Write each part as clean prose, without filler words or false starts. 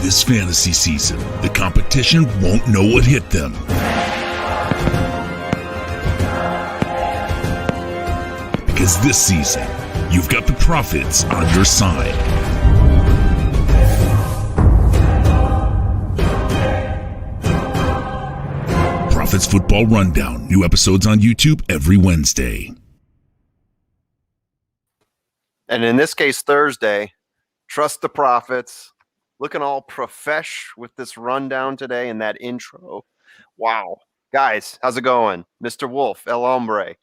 This fantasy season, the competition won't know what hit them. Because this season, you've got the profits on your side. Profits Football Rundown. New episodes on YouTube every Wednesday. And in this case, Thursday, trust the profits. Looking all profesh with this rundown today and that intro. Wow. Guys, how's it going? Mr. Wolf, El Hombre.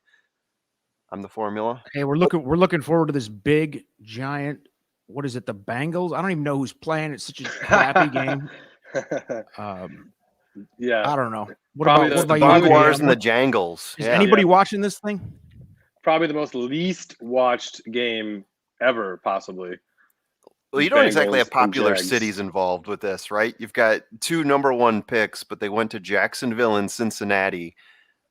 I'm the formula. Hey, we're looking forward to this big, giant, what is it, the Bengals? I don't even know who's playing. It's such a crappy game. Yeah. I don't know. What Probably about The you? Jaguars and the Jangles. Is Yeah. anybody watching this thing? Probably the most least watched game ever, possibly. Well, you don't exactly Bengals have popular and Jags. cities involved with this, right? You've got two number one picks, but they went to Jacksonville and Cincinnati.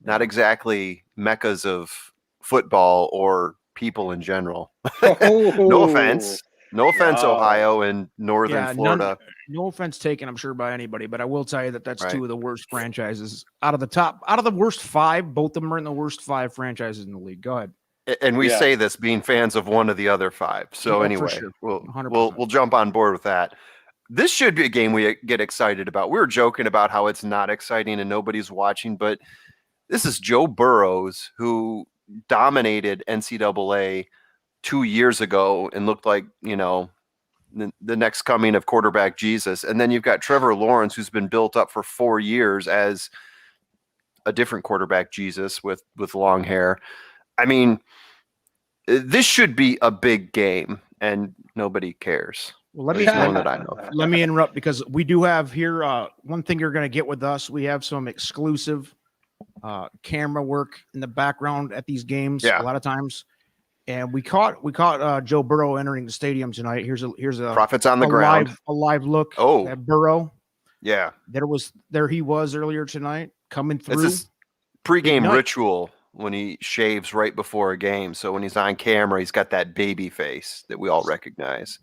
Not exactly meccas of football or people in general. No offense. No offense, Wow. Ohio and northern Florida. No offense taken, I'm sure, by anybody, but I will tell you that that's Right. two of the worst franchises out of the worst five. Both of them are in the worst five franchises in the league. Go ahead. And we Yeah. say this being fans of one of the other five. So Yeah, for anyway, sure. we'll 100%. jump on board with that. This should be a game we get excited about. We were joking about how it's not exciting and nobody's watching, but this is Joe Burrows, who dominated NCAA 2 years ago and looked like, the next coming of quarterback Jesus. And then you've got Trevor Lawrence, who's been built up for 4 years as a different quarterback Jesus with long hair. I mean, this should be a big game, and nobody cares. Well, let At me least one that I know. let me interrupt because we do have here one thing you're going to get with us. We have some exclusive camera work in the background at these games. Yeah. A lot of times, and we caught Joe Burrow entering the stadium tonight. Here's a Profits on the ground. a live look Oh. at Burrow. Yeah. There he was earlier tonight coming It's through. this pregame Night. ritual when he shaves right before a game. So when he's on camera, he's got that baby face that we all recognize.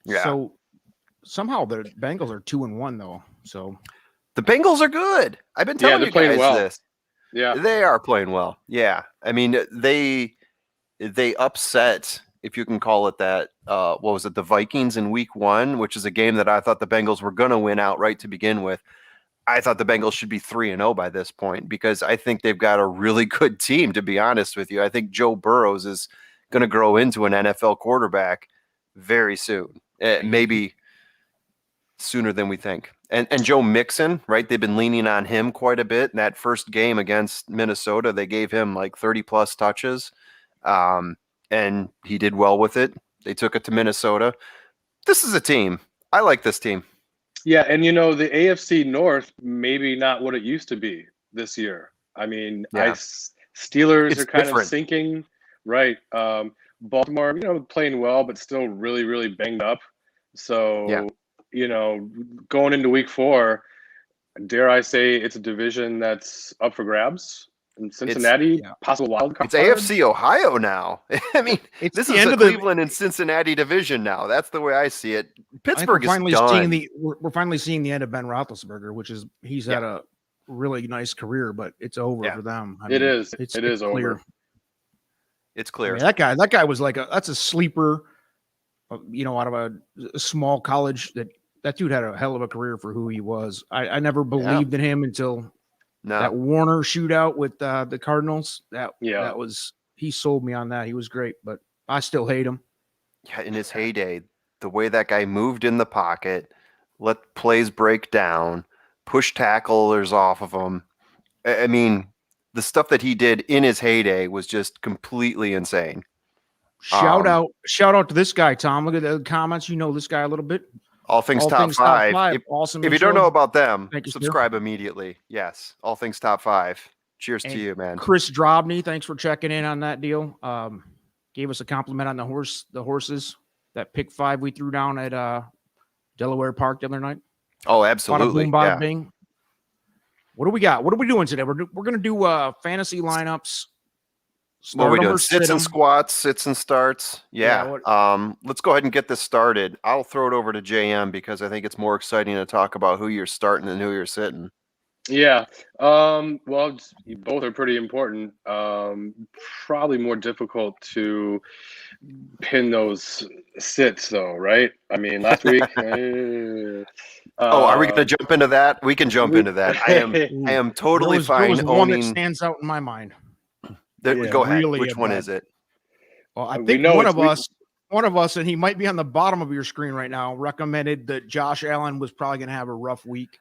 Yeah. So somehow the Bengals are 2-1 though. So The Bengals are good. I've been telling they're you playing guys well. this. Yeah. They are playing well. Yeah. I mean, they upset, if you can call it that, what was it, the Vikings in week 1, which is a game that I thought the Bengals were going to win outright to begin with. I thought the Bengals should be 3-0 by this point because I think they've got a really good team, to be honest with you. I think Joe Burrows is going to grow into an NFL quarterback very soon, maybe sooner than we think. And Joe Mixon, right? They've been leaning on him quite a bit. In that first game against Minnesota, they gave him like 30-plus touches, and he did well with it. They took it to Minnesota. This is a team. I like this team. Yeah, and the AFC North, maybe not what it used to be this year. I mean, Yeah. Steelers It's are kind different. of sinking, right? Baltimore, playing well, but still really, really banged up. So, Yeah. Going into week 4, dare I say it's a division that's up for grabs. And Cincinnati, possible wild card. It's AFC Ohio now. I mean, it's this the is end the of the Cleveland and Cincinnati division now. That's the way I see it. I think Pittsburgh we're is done. we're finally seeing the end of Ben Roethlisberger, which is he's had a really nice career, but it's over Yeah. for them. It is. It's It is clear. over. It's I clear. mean, that guy was that's a sleeper, out of a small college. That dude had a hell of a career for who he was. I never believed in him until No. that Warner shootout with the Cardinals. Yeah. He sold me on that. He was great, but I still hate him. Yeah, in his heyday, the way that guy moved in the pocket, let plays break down, push tacklers off of him. I mean, the stuff that he did in his heyday was just completely insane. Shout out to this guy, Tom. Look at the comments. You know this guy a little bit. All Things Top 5. Awesome. If you don't know about them, Thank you, sir. subscribe immediately. Yes. All Things Top 5. Cheers to And you, man. Chris Drobny, thanks for checking in on that deal. Gave us a compliment on the horses. That pick 5 we threw down at Delaware Park the other night. Oh, Bada absolutely. boom, bada Yeah. bing. What do we got? What are we doing today? We're going to do fantasy lineups, What are we Start 'em doing? or sit Sits and 'em. squats, sits and starts. Yeah, Yeah. Let's go ahead and get this started. I'll throw it over to JM because I think it's more exciting to talk about who you're starting and who you're sitting. Yeah. Well, both are pretty important. Probably more difficult to pin those sits, though, right? I mean, last week. Are we going to jump into that? We can jump into that. I am totally there was fine one that owning. stands out in my mind. Go ahead. Really Which one bad. is it? Well, I We think know one it's- of us, and he might be on the bottom of your screen right now, recommended that Josh Allen was probably going to have a rough week.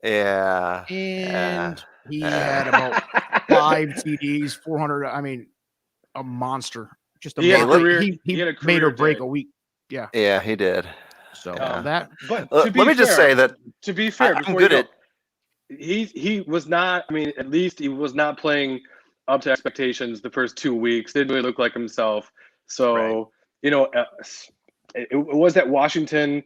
Yeah. And he had about 5 TDs, 400. I mean, a monster. Just a He had a monster. career- He he had a made or career break day. a week. Yeah. Yeah, he did. So Yeah. that. But Let me just say that to be fair, I'm before good you at. go, he was not. I mean, at least he was not playing up to expectations the first 2 weeks. Didn't really look like himself. So it was that Washington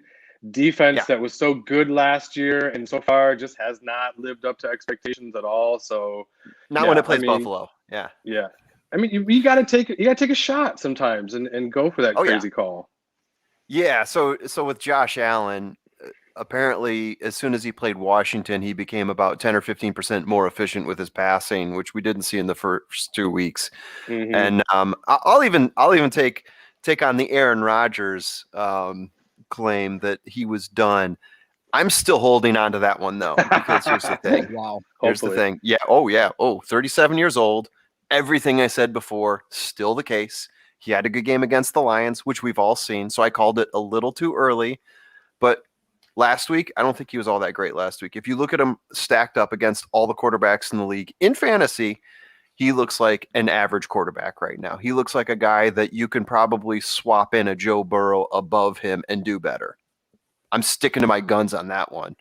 defense that was so good last year, and so far just has not lived up to expectations at all. So Not when it plays Buffalo. Yeah. Yeah. I mean, you got to take a shot sometimes and go for that crazy call. Yeah. So with Josh Allen, apparently, as soon as he played Washington, he became about 10 or 15% more efficient with his passing, which we didn't see in the first 2 weeks. Mm-hmm. And I'll even take on the Aaron Rodgers claim that he was done. I'm still holding on to that one though, because here's the thing. Wow. Here's the thing. Yeah. Oh, 37 years old. Everything I said before, still the case. He had a good game against the Lions, which we've all seen. So I called it a little too early. But last week, I don't think he was all that great last week. If you look at him stacked up against all the quarterbacks in the league in fantasy, he looks like an average quarterback right now. He looks like a guy that you can probably swap in a Joe Burrow above him and do better. I'm sticking to my guns on that one.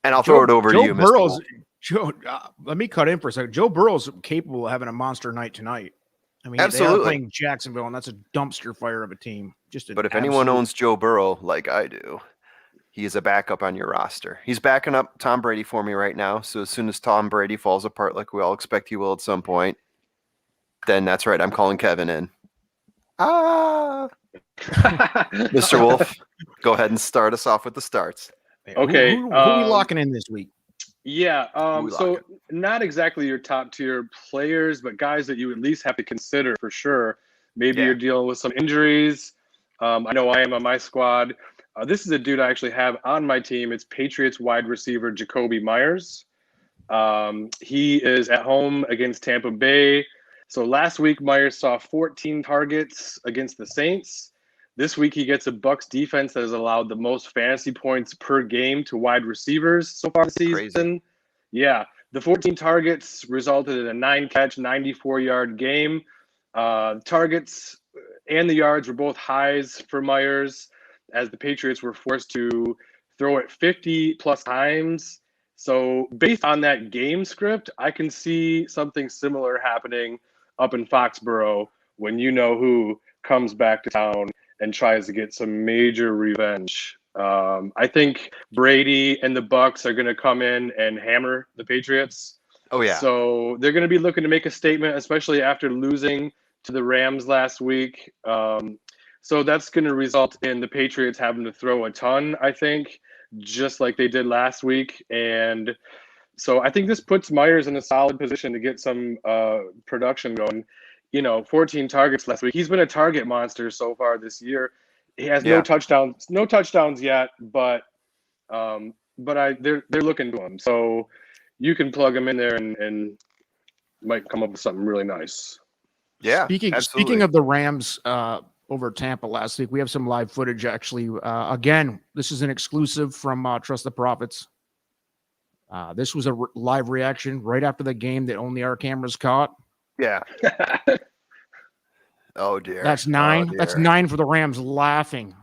And I'll throw it over to you, Mr. Wolf. Let me cut in for a second. Joe Burrow's capable of having a monster night tonight. I mean, Absolutely. they are playing Jacksonville, and that's a dumpster fire of a team. But if anyone owns Joe Burrow like I do, he is a backup on your roster. He's backing up Tom Brady for me right now. So as soon as Tom Brady falls apart, like we all expect he will at some point, then that's right. I'm calling Kevin in. Mr. Wolf, go ahead and start us off with the starts. Okay. Who are we locking in this week? Yeah. So not exactly your top tier players, but guys that you at least have to consider for sure. Maybe you're dealing with some injuries. I know I am on my squad. This is a dude I actually have on my team. It's Patriots wide receiver Jacoby Myers. He is at home against Tampa Bay. So last week, Myers saw 14 targets against the Saints. This week, he gets a Bucs defense that has allowed the most fantasy points per game to wide receivers so far this season. Crazy. Yeah, the 14 targets resulted in a 9-catch, 94-yard game. Targets and the yards were both highs for Myers, as the Patriots were forced to throw it 50-plus times. So based on that game script, I can see something similar happening up in Foxborough when you know who comes back to town and tries to get some major revenge. I think Brady and the Bucs are going to come in and hammer the Patriots. Oh, yeah. So they're going to be looking to make a statement, especially after losing to the Rams last week. So that's going to result in the Patriots having to throw a ton, I think, just like they did last week. And so I think this puts Myers in a solid position to get some production going. 14 targets last week. He's been a target monster so far this year. He has no touchdowns yet, but they're looking to him. So you can plug him in there and might come up with something really nice. Yeah. Speaking of the Rams over Tampa last week, we have some live footage actually. Again, this is an exclusive from Trust the Prophets. This was a live reaction right after the game that only our cameras caught. Yeah. Oh, dear. That's 9. Oh, dear. That's 9 for the Rams laughing.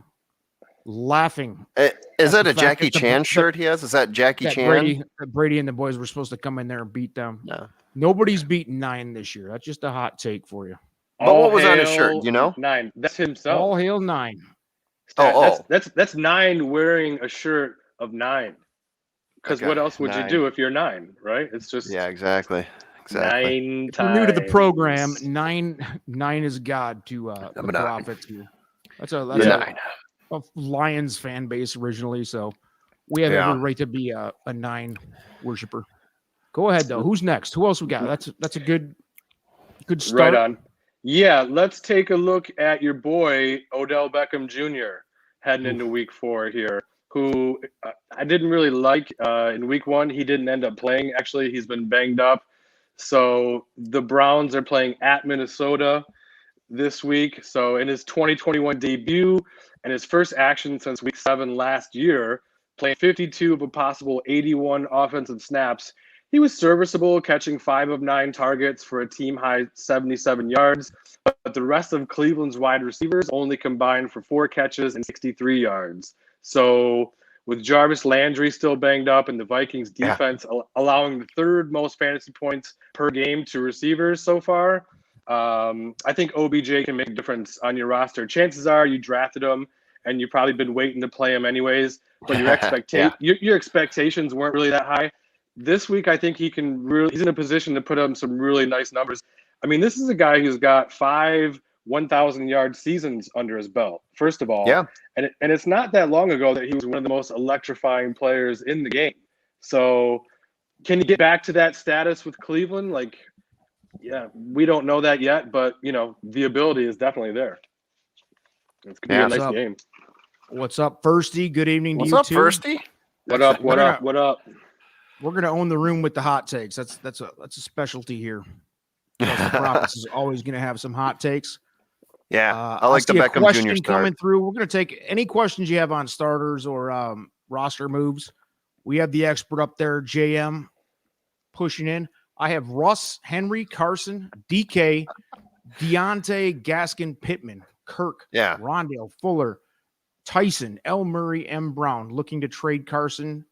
Is that a Jackie Chan shirt he has? Is that Jackie Chan? Brady and the boys were supposed to come in there and beat them. No. Nobody's beaten 9 this year. That's just a hot take for you. But what was on his shirt, you know? 9. That's himself. All hail 9. That's 9 wearing a shirt of 9. Because what else would you do if you're 9, right? It's just... Yeah, exactly. Exactly. Nine If you're new to the program, times. nine is God to the Number 9. prophets here. That's a Yeah. 9. Lions fan base originally, so we have Yeah. every right to be a 9 worshiper. Go ahead though. Who's next? Who else we got? That's a good start. Right on. Yeah, let's take a look at your boy Odell Beckham Jr. heading into week 4 here, who I didn't really like in week 1. He didn't end up playing. Actually, he's been banged up. So the Browns are playing at Minnesota this week. So in his 2021 debut and his first action since week 7 last year, playing 52 of a possible 81 offensive snaps, he was serviceable, catching 5 of 9 targets for a team-high 77 yards. But the rest of Cleveland's wide receivers only combined for 4 catches and 63 yards. So with Jarvis Landry still banged up and the Vikings defense allowing the 3rd most fantasy points per game to receivers so far, I think OBJ can make a difference on your roster. Chances are you drafted him and you've probably been waiting to play him anyways, but your expectations weren't really that high. This week, I think he's in a position to put up some really nice numbers. I mean, this is a guy who's got 5 1,000-yard seasons under his belt, first of all. Yeah. And it's not that long ago that he was one of the most electrifying players in the game. So can he get back to that status with Cleveland? Like, yeah, we don't know that yet, but, the ability is definitely there. It's going to be a nice game. What's up, Firsty? Good evening to you, What's too. up, Firsty? What up? What up? We're going to own the room with the hot takes. That's a specialty here. The Prophets is always going to have some hot takes. Yeah, I like the Beckham Jr. start. Coming through. We're going to take any questions you have on starters or roster moves. We have the expert up there, JM, pushing in. I have Russ, Henry, Carson, DK, Deontay, Gaskin, Pittman, Kirk, Rondale, Fuller, Tyson, L. Murray, M. Brown, looking to trade Carson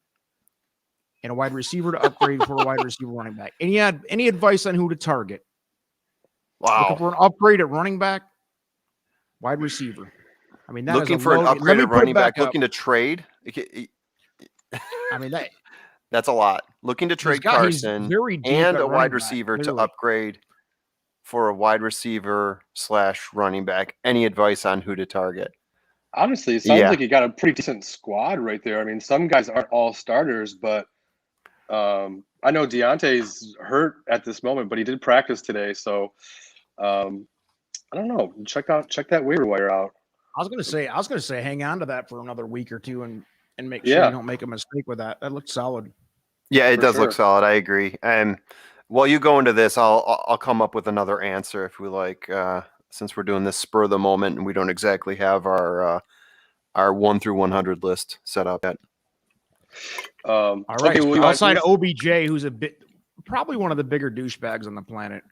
and a wide receiver to upgrade for a wide receiver running back. Any advice on who to target? Wow. Looking for an upgrade at running back, wide receiver. I mean, that looking for an upgrade at running back, looking to trade. I mean, that's a lot. Looking to trade Carson and a wide receiver to upgrade for a wide receiver / running back. Any advice on who to target? Honestly, it sounds like you got a pretty decent squad right there. I mean, some guys aren't all starters, but I know Deontay's hurt at this moment, but he did practice today. So I don't know. Check that waiver wire out. I was gonna say hang on to that for another week or two and make sure you don't make a mistake with that. That looked solid. Yeah, it does look solid. I agree. And while you go into this, I'll come up with another answer if we like. Since we're doing this spur of the moment and we don't exactly have our 1 through 100 list set up yet. All right. Okay, outside of OBJ, who's probably one of the bigger douchebags on the planet.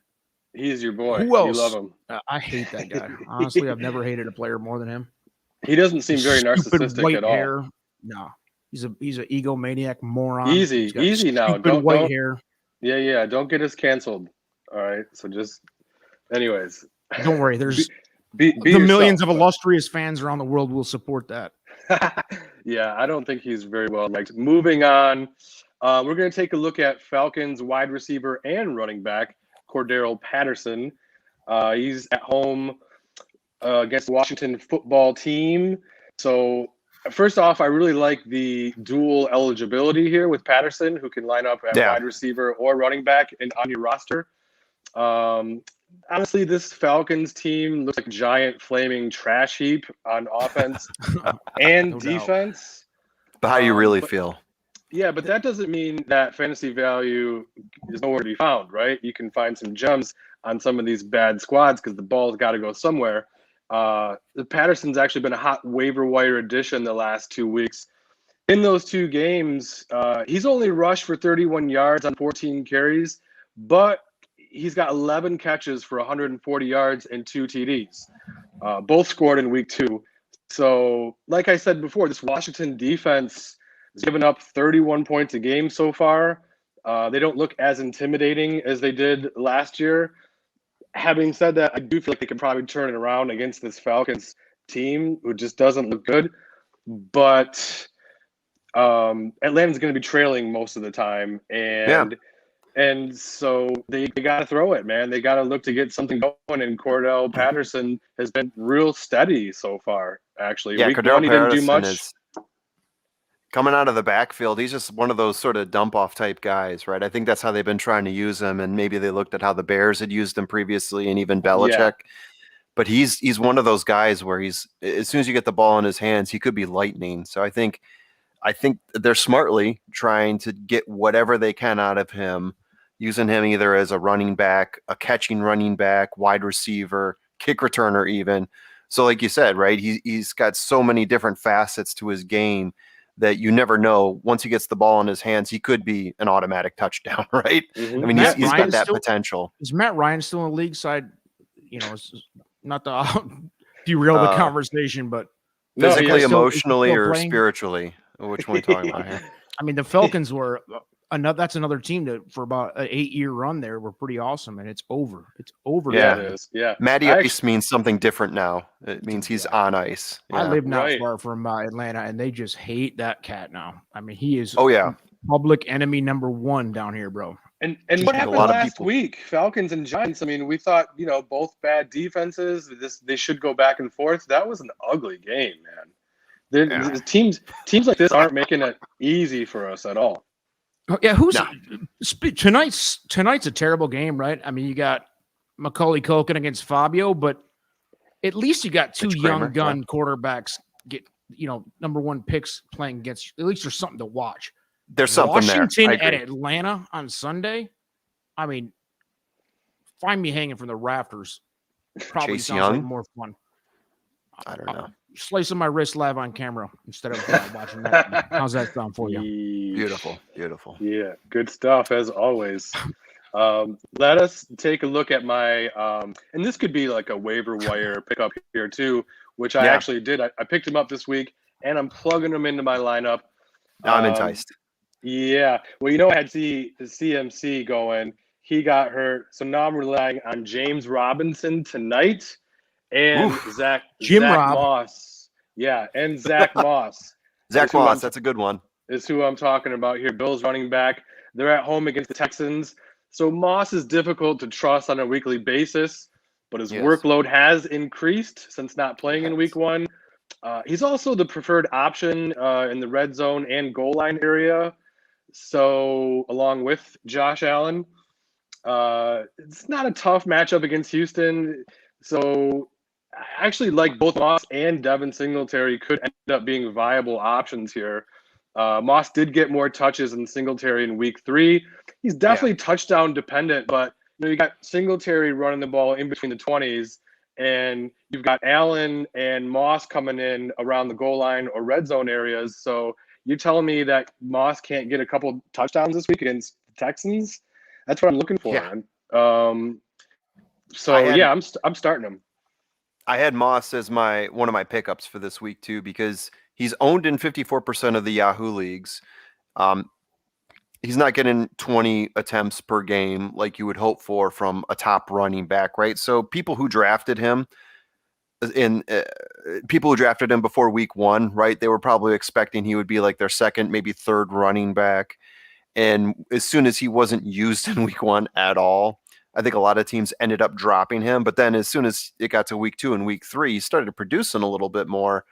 He's your boy. Who else? You love him. I hate that guy. Honestly, I've never hated a player more than him. He doesn't seem very narcissistic at all. Hair. No, he's an egomaniac moron. Easy now. Don't white hair. Yeah. Don't get us canceled. All right. So anyways. Don't worry. There's be the yourself, millions of illustrious fans around the world will support that. Yeah, I don't think he's very well liked. Moving on, we're going to take a look at Falcons wide receiver and running back Cordero Patterson. He's at home against the Washington football team. So first off, I really like the dual eligibility here with Patterson, who can line up at wide receiver or running back and on your roster. Honestly, this Falcons team looks like a giant flaming trash heap on offense and defense. But how do you really feel? Yeah, but that doesn't mean that fantasy value is nowhere to be found, right? You can find some gems on some of these bad squads because the ball's got to go somewhere. Patterson's actually been a hot waiver wire addition the last 2 weeks. In those 2 games, he's only rushed for 31 yards on 14 carries, but he's got 11 catches for 140 yards and 2 TDs, both scored in week 2. So like I said before, this Washington defense has given up 31 points a game so far. They don't look as intimidating as they did last year. Having said that, I do feel like they can probably turn it around against this Falcons team, who just doesn't look good. But Atlanta's going to be trailing most of the time. And And so they got to throw it, man. They got to look to get something going. And Cordell Patterson has been real steady so far, actually. Yeah, Week Cordell one, he didn't do Patterson much. is coming out of the backfield. He's just one of those sort of dump-off type guys, right? I think that's how they've been trying to use him, and maybe they looked at how the Bears had used him previously and even Belichick. Yeah. But he's one of those guys where he's, as soon as you get the ball in his hands, he could be lightning. So I think they're smartly trying to get whatever they can out of him, using him either as a running back, a catching running back, wide receiver, kick returner even. So like you said, right, he's got so many different facets to his game that you never know. Once he gets the ball in his hands, he could be an automatic touchdown, right? Mhm. I mean, Matt he's got Ryan's that still- potential. Is Matt Ryan still in the league side? You know, it's not to derail the conversation, but No, Physically, yeah, is he emotionally, still or playing? spiritually? Which one are we talking about here? I mean, the Falcons were that's another team that for about an 8-year run there were pretty awesome, and it's over. It's over. Yeah. it is. Yeah. Matty I Ice means something different now. It means he's on ice. I Yeah. live not Right. far from Atlanta, and they just hate that cat now. I mean, he is Oh yeah. public enemy number one down here, bro. And Just what a happened lot of last people. week? Falcons and Giants. I mean, we thought, both bad defenses. They should go back and forth. That was an ugly game, man. Yeah. Teams like this aren't making it easy for us at all. Oh, yeah, who's No. tonight's a terrible game, right? I mean, you got Macaulay Culkin against Fabio, but at least you got two Mitch young Kramer, gun quarterbacks get number one picks playing against. At least there's something to watch. There's something Washington there. I at agree. Atlanta on Sunday. I mean, find me hanging from the rafters. Probably Chase sounds Young? like more fun. I don't know. Slicing my wrist live on camera instead of watching that. How's that sound for you? Yeesh. Beautiful, beautiful. Yeah, good stuff as always. Let us take a look at my, and this could be like a waiver wire pickup here too, which I Yeah. actually did. I picked him up this week, and I'm plugging him into my lineup. Now I'm Um, enticed. Yeah, well, I had the CMC going. He got hurt, so now I'm relying on James Robinson tonight and Oof. Zach Rob. Moss. Yeah, and Zach Moss. Zach who I'm- Moss, that's a good one. Is who I'm talking about here. Bills running back. They're at home against the Texans. So Moss is difficult to trust on a weekly basis, but his Yes. workload has increased since not playing in Yes. week one. He's also the preferred option in the red zone and goal line area. So along with Josh Allen, it's not a tough matchup against Houston. So I actually like both Moss and Devin Singletary could end up being viable options here. Moss did get more touches than Singletary in week 3. He's definitely touchdown dependent, but you got Singletary running the ball in between the 20s, and you've got Allen and Moss coming in around the goal line or red zone areas. So you're telling me that Moss can't get a couple touchdowns this week against the Texans? That's what I'm looking for. Yeah. I'm starting him. I had Moss as one of my pickups for this week too, because he's owned in 54% of the Yahoo leagues. He's not getting 20 attempts per game like you would hope for from a top running back, right? So people who drafted him before week 1, right? They were probably expecting he would be like their second, maybe third running back. And as soon as he wasn't used in week 1 at all, I think a lot of teams ended up dropping him. But then as soon as it got to week 2 and week 3, he started producing a little bit more.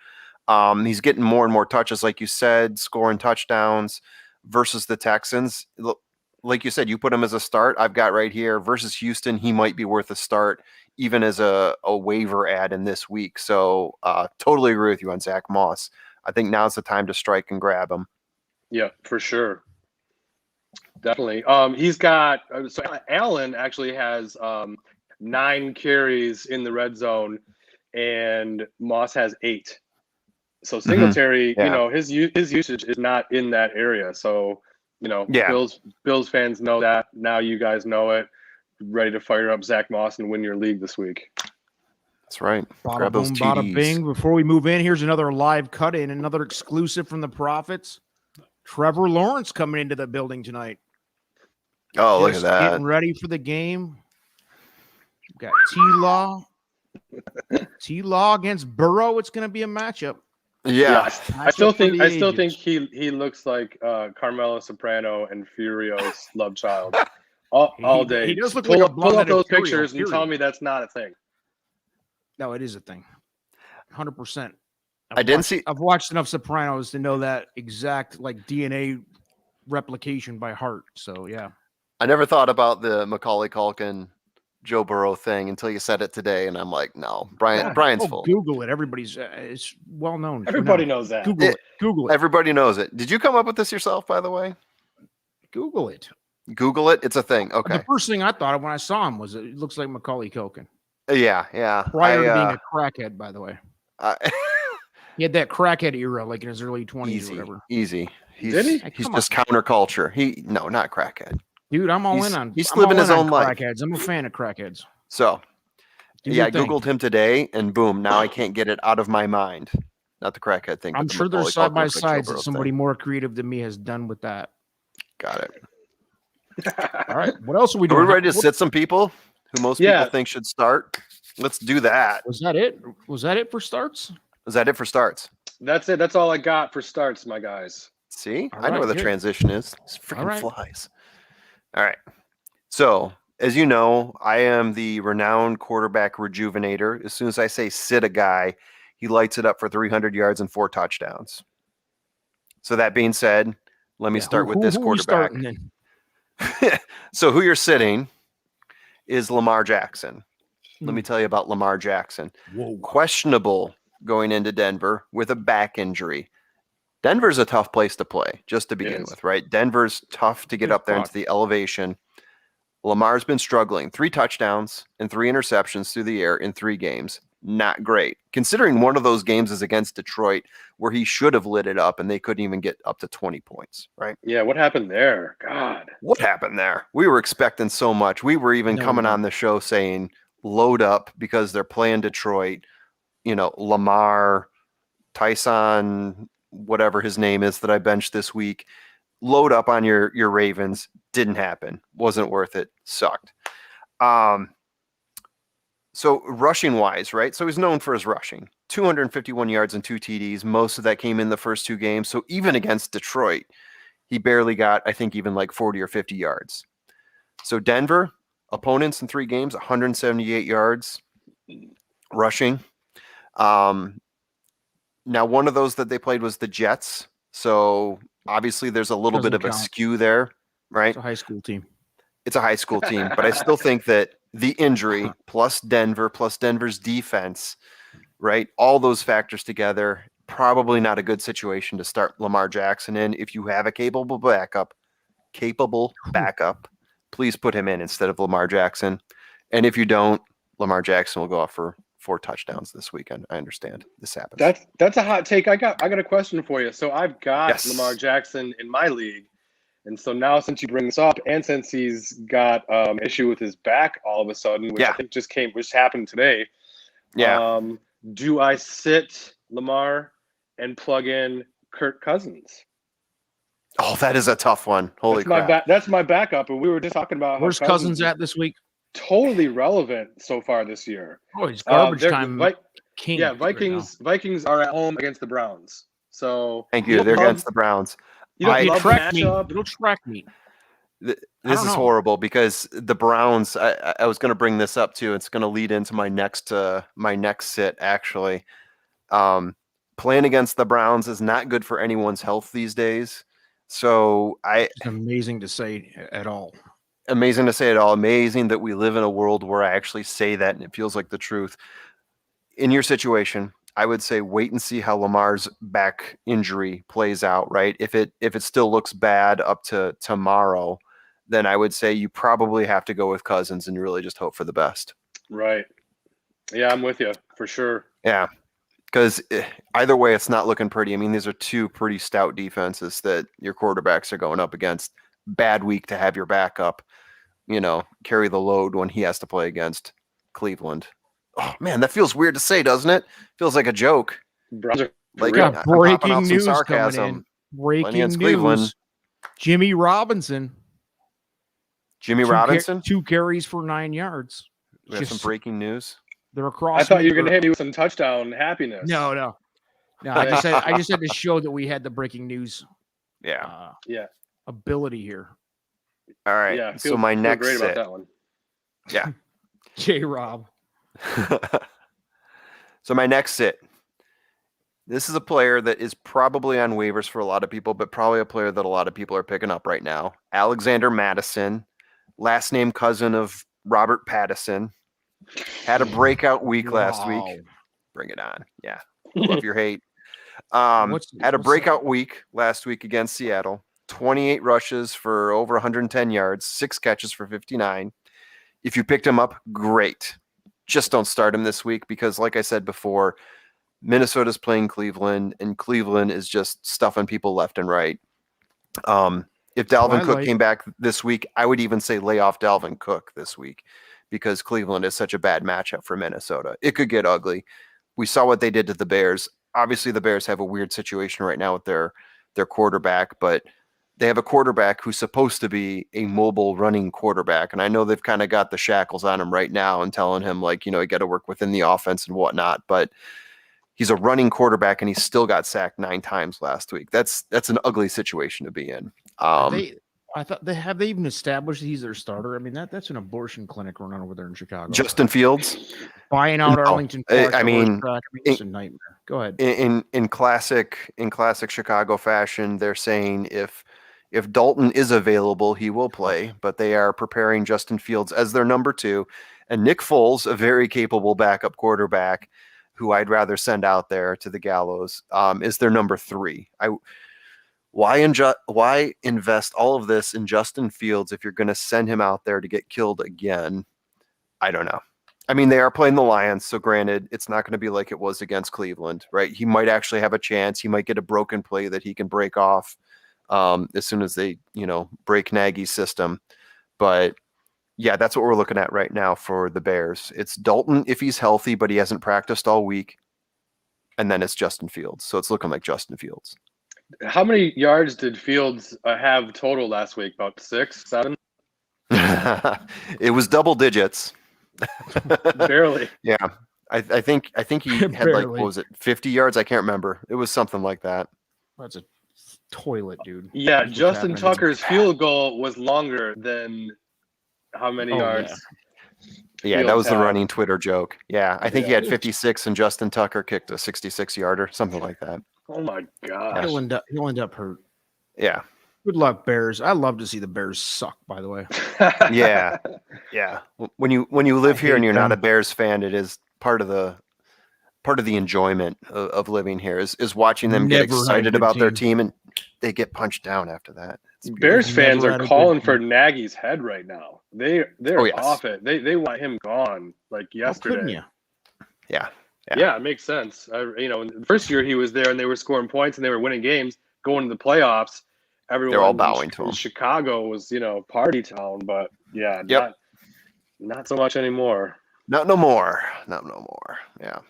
He's getting more and more touches, like you said, scoring touchdowns versus the Texans. Like you said, you put him as a start. I've got right here versus Houston. He might be worth a start, even as a waiver ad in this week. So totally agree with you on Zach Moss. I think now's the time to strike and grab him. Yeah, for sure. Definitely. He's got so Allen actually has 9 carries in the red zone, and Moss has 8. So Singletary, his usage is not in that area. So, Bills fans know that. Now you guys know it. Ready to fire up Zach Moss and win your league this week. That's right. Bada Grab those boom, bada TDs. bing. Before we move in, here's another live cut in, another exclusive from the Prophets. Trevor Lawrence coming into the building tonight. Oh, look at Just that. Getting ready for the game. We've got T-Law. T-Law against Burrow. It's going to be a matchup. Yeah. I still think Matchup for the he looks like Carmelo Soprano and Furio's love child. all day. He does look pull like a up, pull up blonde-headed those Imperial, pictures and tell period. me that's not a thing. No, it is a thing. 100%. I've watched enough Sopranos to know that exact like DNA replication by heart. So yeah. I never thought about the Macaulay Culkin, Joe Burrow thing until you said it today, and I'm like, no, Brian's full. Google it. Everybody's it's well known. Everybody knows that. Google it. Google it. Everybody knows it. Did you come up with this yourself, by the way? Google it. Google it. It's a thing. Okay. The first thing I thought of when I saw him was it looks like Macaulay Culkin. Yeah. Prior to being a crackhead, by the way. He had that crackhead era, like in his early 20s or whatever. Easy. Did he? He's just counterculture. No, not crackhead. Dude, I'm all in on. He's living his own life. Crackheads. I'm a fan of crackheads. So, I Googled him today, and boom, now I can't get it out of my mind. Not the crackhead thing. I'm sure there's side by sides that somebody more creative than me has done with that. Got it. All right. What else are we doing? Are we ready to sit some people who most people think should start? Let's do that. Was that it? Was that it for starts? Is that it for starts? That's it. That's all I got for starts, my guys. See? All I know right, where the good. transition is. It's freaking right. flies. All right. So, as you know, I am the renowned quarterback rejuvenator. As soon as I say sit a guy, he lights it up for 300 yards and 4 touchdowns. So that being said, let me start with this quarterback. So who you're sitting is Lamar Jackson. Let me tell you about Lamar Jackson. Whoa. Questionable going into Denver with a back injury. Denver's a tough place to play, just to begin with, right? Denver's tough to get up there into the elevation. Lamar's been struggling. 3 touchdowns and 3 interceptions through the air in 3 games. Not great. Considering one of those games is against Detroit, where he should have lit it up and they couldn't even get up to 20 points, right? Yeah, what happened there? God. What happened there? We were expecting so much. We were even coming on the show saying, load up because they're playing Detroit. You know, Lamar, Tyson, whatever his name is that I benched this week, load up on your Ravens. Didn't happen. Wasn't worth it. Sucked. So rushing wise, right? So he's known for his rushing. 251 yards and 2 TDs. Most of that came in the first 2 games. So even against Detroit, he barely got, I think, even like 40 or 50 yards. So Denver, opponents in 3 games, 178 yards rushing. Now, one of those that they played was the Jets. So obviously there's a little bit of a skew there, right? It's a high school team. It's a high school team, but I still think that the injury plus Denver's defense, right? All those factors together, probably not a good situation to start Lamar Jackson in. If you have a capable backup, please put him in instead of Lamar Jackson. And if you don't, Lamar Jackson will go off for 4 touchdowns this weekend. I understand this happens. That's a hot take. I got a question for you. So I've got Lamar Jackson in my league. And so now, since you bring this up, and since he's got issue with his back all of a sudden, which I think just happened today. Yeah. Do I sit Lamar and plug in Kirk Cousins? Oh, that is a tough one. Holy crap! That's my backup, and we were just talking about where's Cousins at this week. Totally relevant so far this year. Oh, he's garbage time. King. Yeah, Vikings are at home against the Browns. So thank you. They're against the Browns. It'll track me. This is horrible because the Browns. I was going to bring this up too. It's going to lead into my next sit. Actually, playing against the Browns is not good for anyone's health these days. So it's amazing to say at all. Amazing to say it all. Amazing that we live in a world where I actually say that and it feels like the truth. In your situation, I would say wait and see how Lamar's back injury plays out, right? If it still looks bad up to tomorrow, then I would say you probably have to go with Cousins and really just hope for the best. Right. Yeah, I'm with you for sure. Yeah. Because either way, it's not looking pretty. I mean, these are 2 pretty stout defenses that your quarterbacks are going up against. Bad week to have your backup, carry the load when he has to play against Cleveland. Oh man, that feels weird to say, doesn't it? Feels like a joke. Like breaking news coming in. Breaking news. Cleveland. Jimmy Robinson. 2 carries for 9 yards. We have some breaking news. They're across. I thought you were going to hit me with some touchdown happiness. No. I just had to show that we had the breaking news. Yeah. Ability here. All right. Yeah, So my feel next great about sit. that one. Yeah. J-Rob. So my next sit. This is a player that is probably on waivers for a lot of people, but probably a player that a lot of people are picking up right now. Alexander Madison, last name cousin of Robert Pattinson, had a breakout week last week. Wow. Bring it on. Yeah. Love your hate. What's Had a what's breakout week last week against Seattle. 28 rushes for over 110 yards, 6 catches for 59. If you picked him up, great. Just don't start him this week because, like I said before, Minnesota's playing Cleveland, and Cleveland is just stuffing people left and right. If Dalvin Cook came back this week, I would even say lay off Dalvin Cook this week because Cleveland is such a bad matchup for Minnesota. It could get ugly. We saw what they did to the Bears. Obviously, the Bears have a weird situation right now with their quarterback, but they have a quarterback who's supposed to be a mobile running quarterback. And I know they've kind of got the shackles on him right now and telling him, like, you got to work within the offense and whatnot. But he's a running quarterback and he still got sacked 9 times last week. That's an ugly situation to be in. I thought they even established he's their starter. I mean, that's an abortion clinic running over there in Chicago. Justin Fields buying out Arlington. I mean, it's a nightmare. Go ahead. In classic Chicago fashion, they're saying if Dalton is available, he will play, but they are preparing Justin Fields as their number 2, and Nick Foles, a very capable backup quarterback, who I'd rather send out there to the gallows, is their number 3. Why invest all of this in Justin Fields if you're going to send him out there to get killed again? I don't know. I mean, they are playing the Lions, so granted, it's not going to be like it was against Cleveland, right? He might actually have a chance. He might get a broken play that he can break off as soon as they, break Nagy's system. But yeah, that's what we're looking at right now for the Bears. It's Dalton if he's healthy, but he hasn't practiced all week. And then it's Justin Fields. So it's looking like Justin Fields. How many yards did Fields have total last week? About 6, 7? It was double digits. Barely. Yeah. I think he had like, what was it, 50 yards? I can't remember. It was something like that. That's a toilet, dude. Yeah, Justin Tucker's field goal was longer than how many yards? Yeah, that was the running Twitter joke. Yeah, I think he had 56 and Justin Tucker kicked a 66-yarder, something like that. Oh my gosh. He'll end up hurt. Yeah. Good luck, Bears. I love to see the Bears suck, by the way. Yeah. Yeah. When you live here and you're not a Bears fan, it is part of the enjoyment of living here is watching them get excited about their team and they get punched down after that. Bears fans are calling for Nagy's head right now. They're off it. They want him gone like yesterday. Couldn't you? Yeah, it makes sense. The first year he was there and they were scoring points and they were winning games, going to the playoffs. Everyone, they're all bowing to him. Chicago was, party town, but not so much anymore. Not no more. Yeah.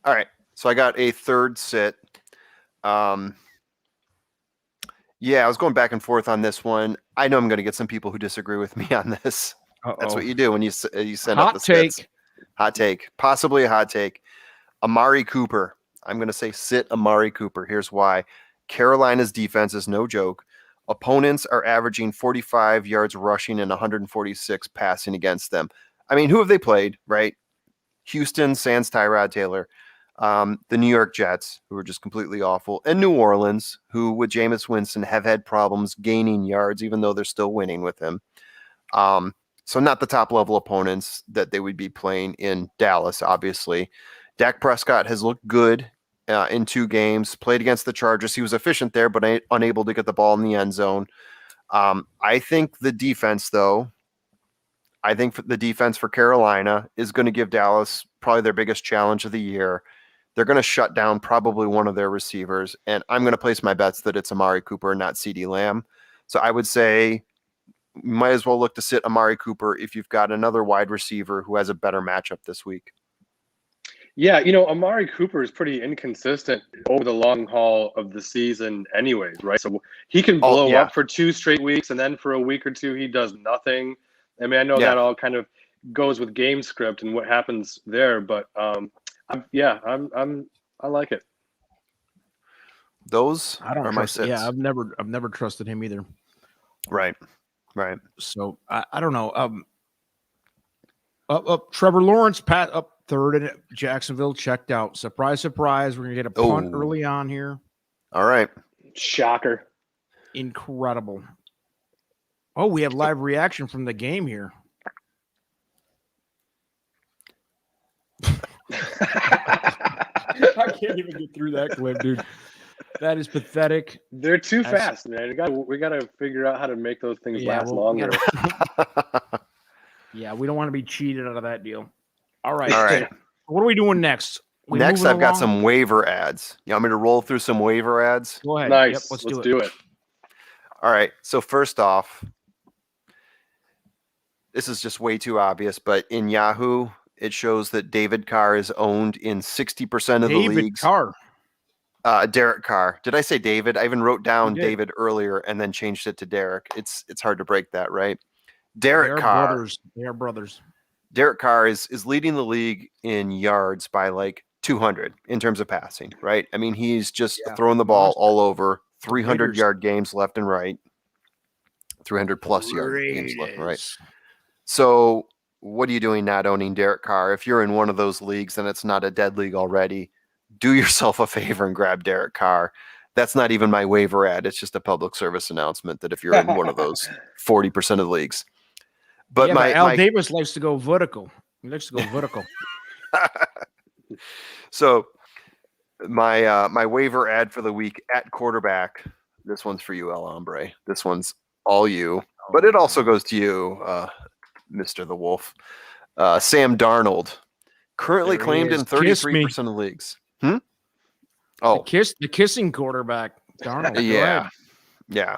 All right. So I got a third sit. Yeah, I was going back and forth on this one. I know I'm going to get some people who disagree with me on this. That's what you do when you send up the sits. Hot take. Possibly a hot take. Amari Cooper. I'm going to say sit Amari Cooper. Here's why. Carolina's defense is no joke. Opponents are averaging 45 yards rushing and 146 passing against them. I mean, who have they played, right? Houston, sans Tyrod Taylor. The New York Jets, who are just completely awful, and New Orleans, who with Jameis Winston have had problems gaining yards, even though they're still winning with him. So not the top level opponents that they would be playing in Dallas, obviously. Dak Prescott has looked good in 2 games, played against the Chargers. He was efficient there, but unable to get the ball in the end zone. I think the defense, though, the defense for Carolina is going to give Dallas probably their biggest challenge of the year. They're going to shut down probably one of their receivers, and I'm going to place my bets that it's Amari Cooper, not CeeDee Lamb. So I would say you might as well look to sit Amari Cooper if you've got another wide receiver who has a better matchup this week. Yeah, Amari Cooper is pretty inconsistent over the long haul of the season anyways, right? So he can blow up for 2 straight weeks, and then for a week or 2, he does nothing. I mean, I know that all kind of goes with game script and what happens there, but I like it. Those are my sits. Yeah, I've never trusted him either. Right. Right. So I don't know. Trevor Lawrence, Pat up third in Jacksonville, checked out. Surprise, surprise. We're gonna get a punt Oh. early on here. All right. Shocker. Incredible. Oh, we have live reaction from the game here. I can't even get through that clip, dude. That is pathetic. They're too fast, man. We gotta figure out how to make those things last longer. Yeah, we don't want to be cheated out of that deal. All right. All right. What are we doing next? Next, I've got some waiver ads. You want me to roll through some waiver ads? Go ahead. Nice. Yep, let's do it. All right. So first off, this is just way too obvious, but in Yahoo, it shows that David Carr is owned in 60% of the leagues. Carr. Derek Carr. Did I say David? I even wrote down You did. David earlier and then changed it to Derek. It's hard to break that, right? Derek Carr. They are brothers. Derek Carr is leading the league in yards by like 200 in terms of passing, right? I mean, he's just throwing the ball all over. 300-yard games left and right. 300-plus yard games left and right. So what are you doing not owning Derek Carr? If you're in one of those leagues and it's not a dead league already, do yourself a favor and grab Derek Carr. That's not even my waiver ad. It's just a public service announcement that if you're in one of those 40% of the leagues. But Al Davis likes to go vertical. He likes to go vertical. So my waiver ad for the week at quarterback. This one's for you, El Hombre. This one's all you, but it also goes to you, Mr. the Wolf. Sam Darnold, currently claimed in 33% of leagues. Oh, the kissing quarterback, Darnold. Yeah.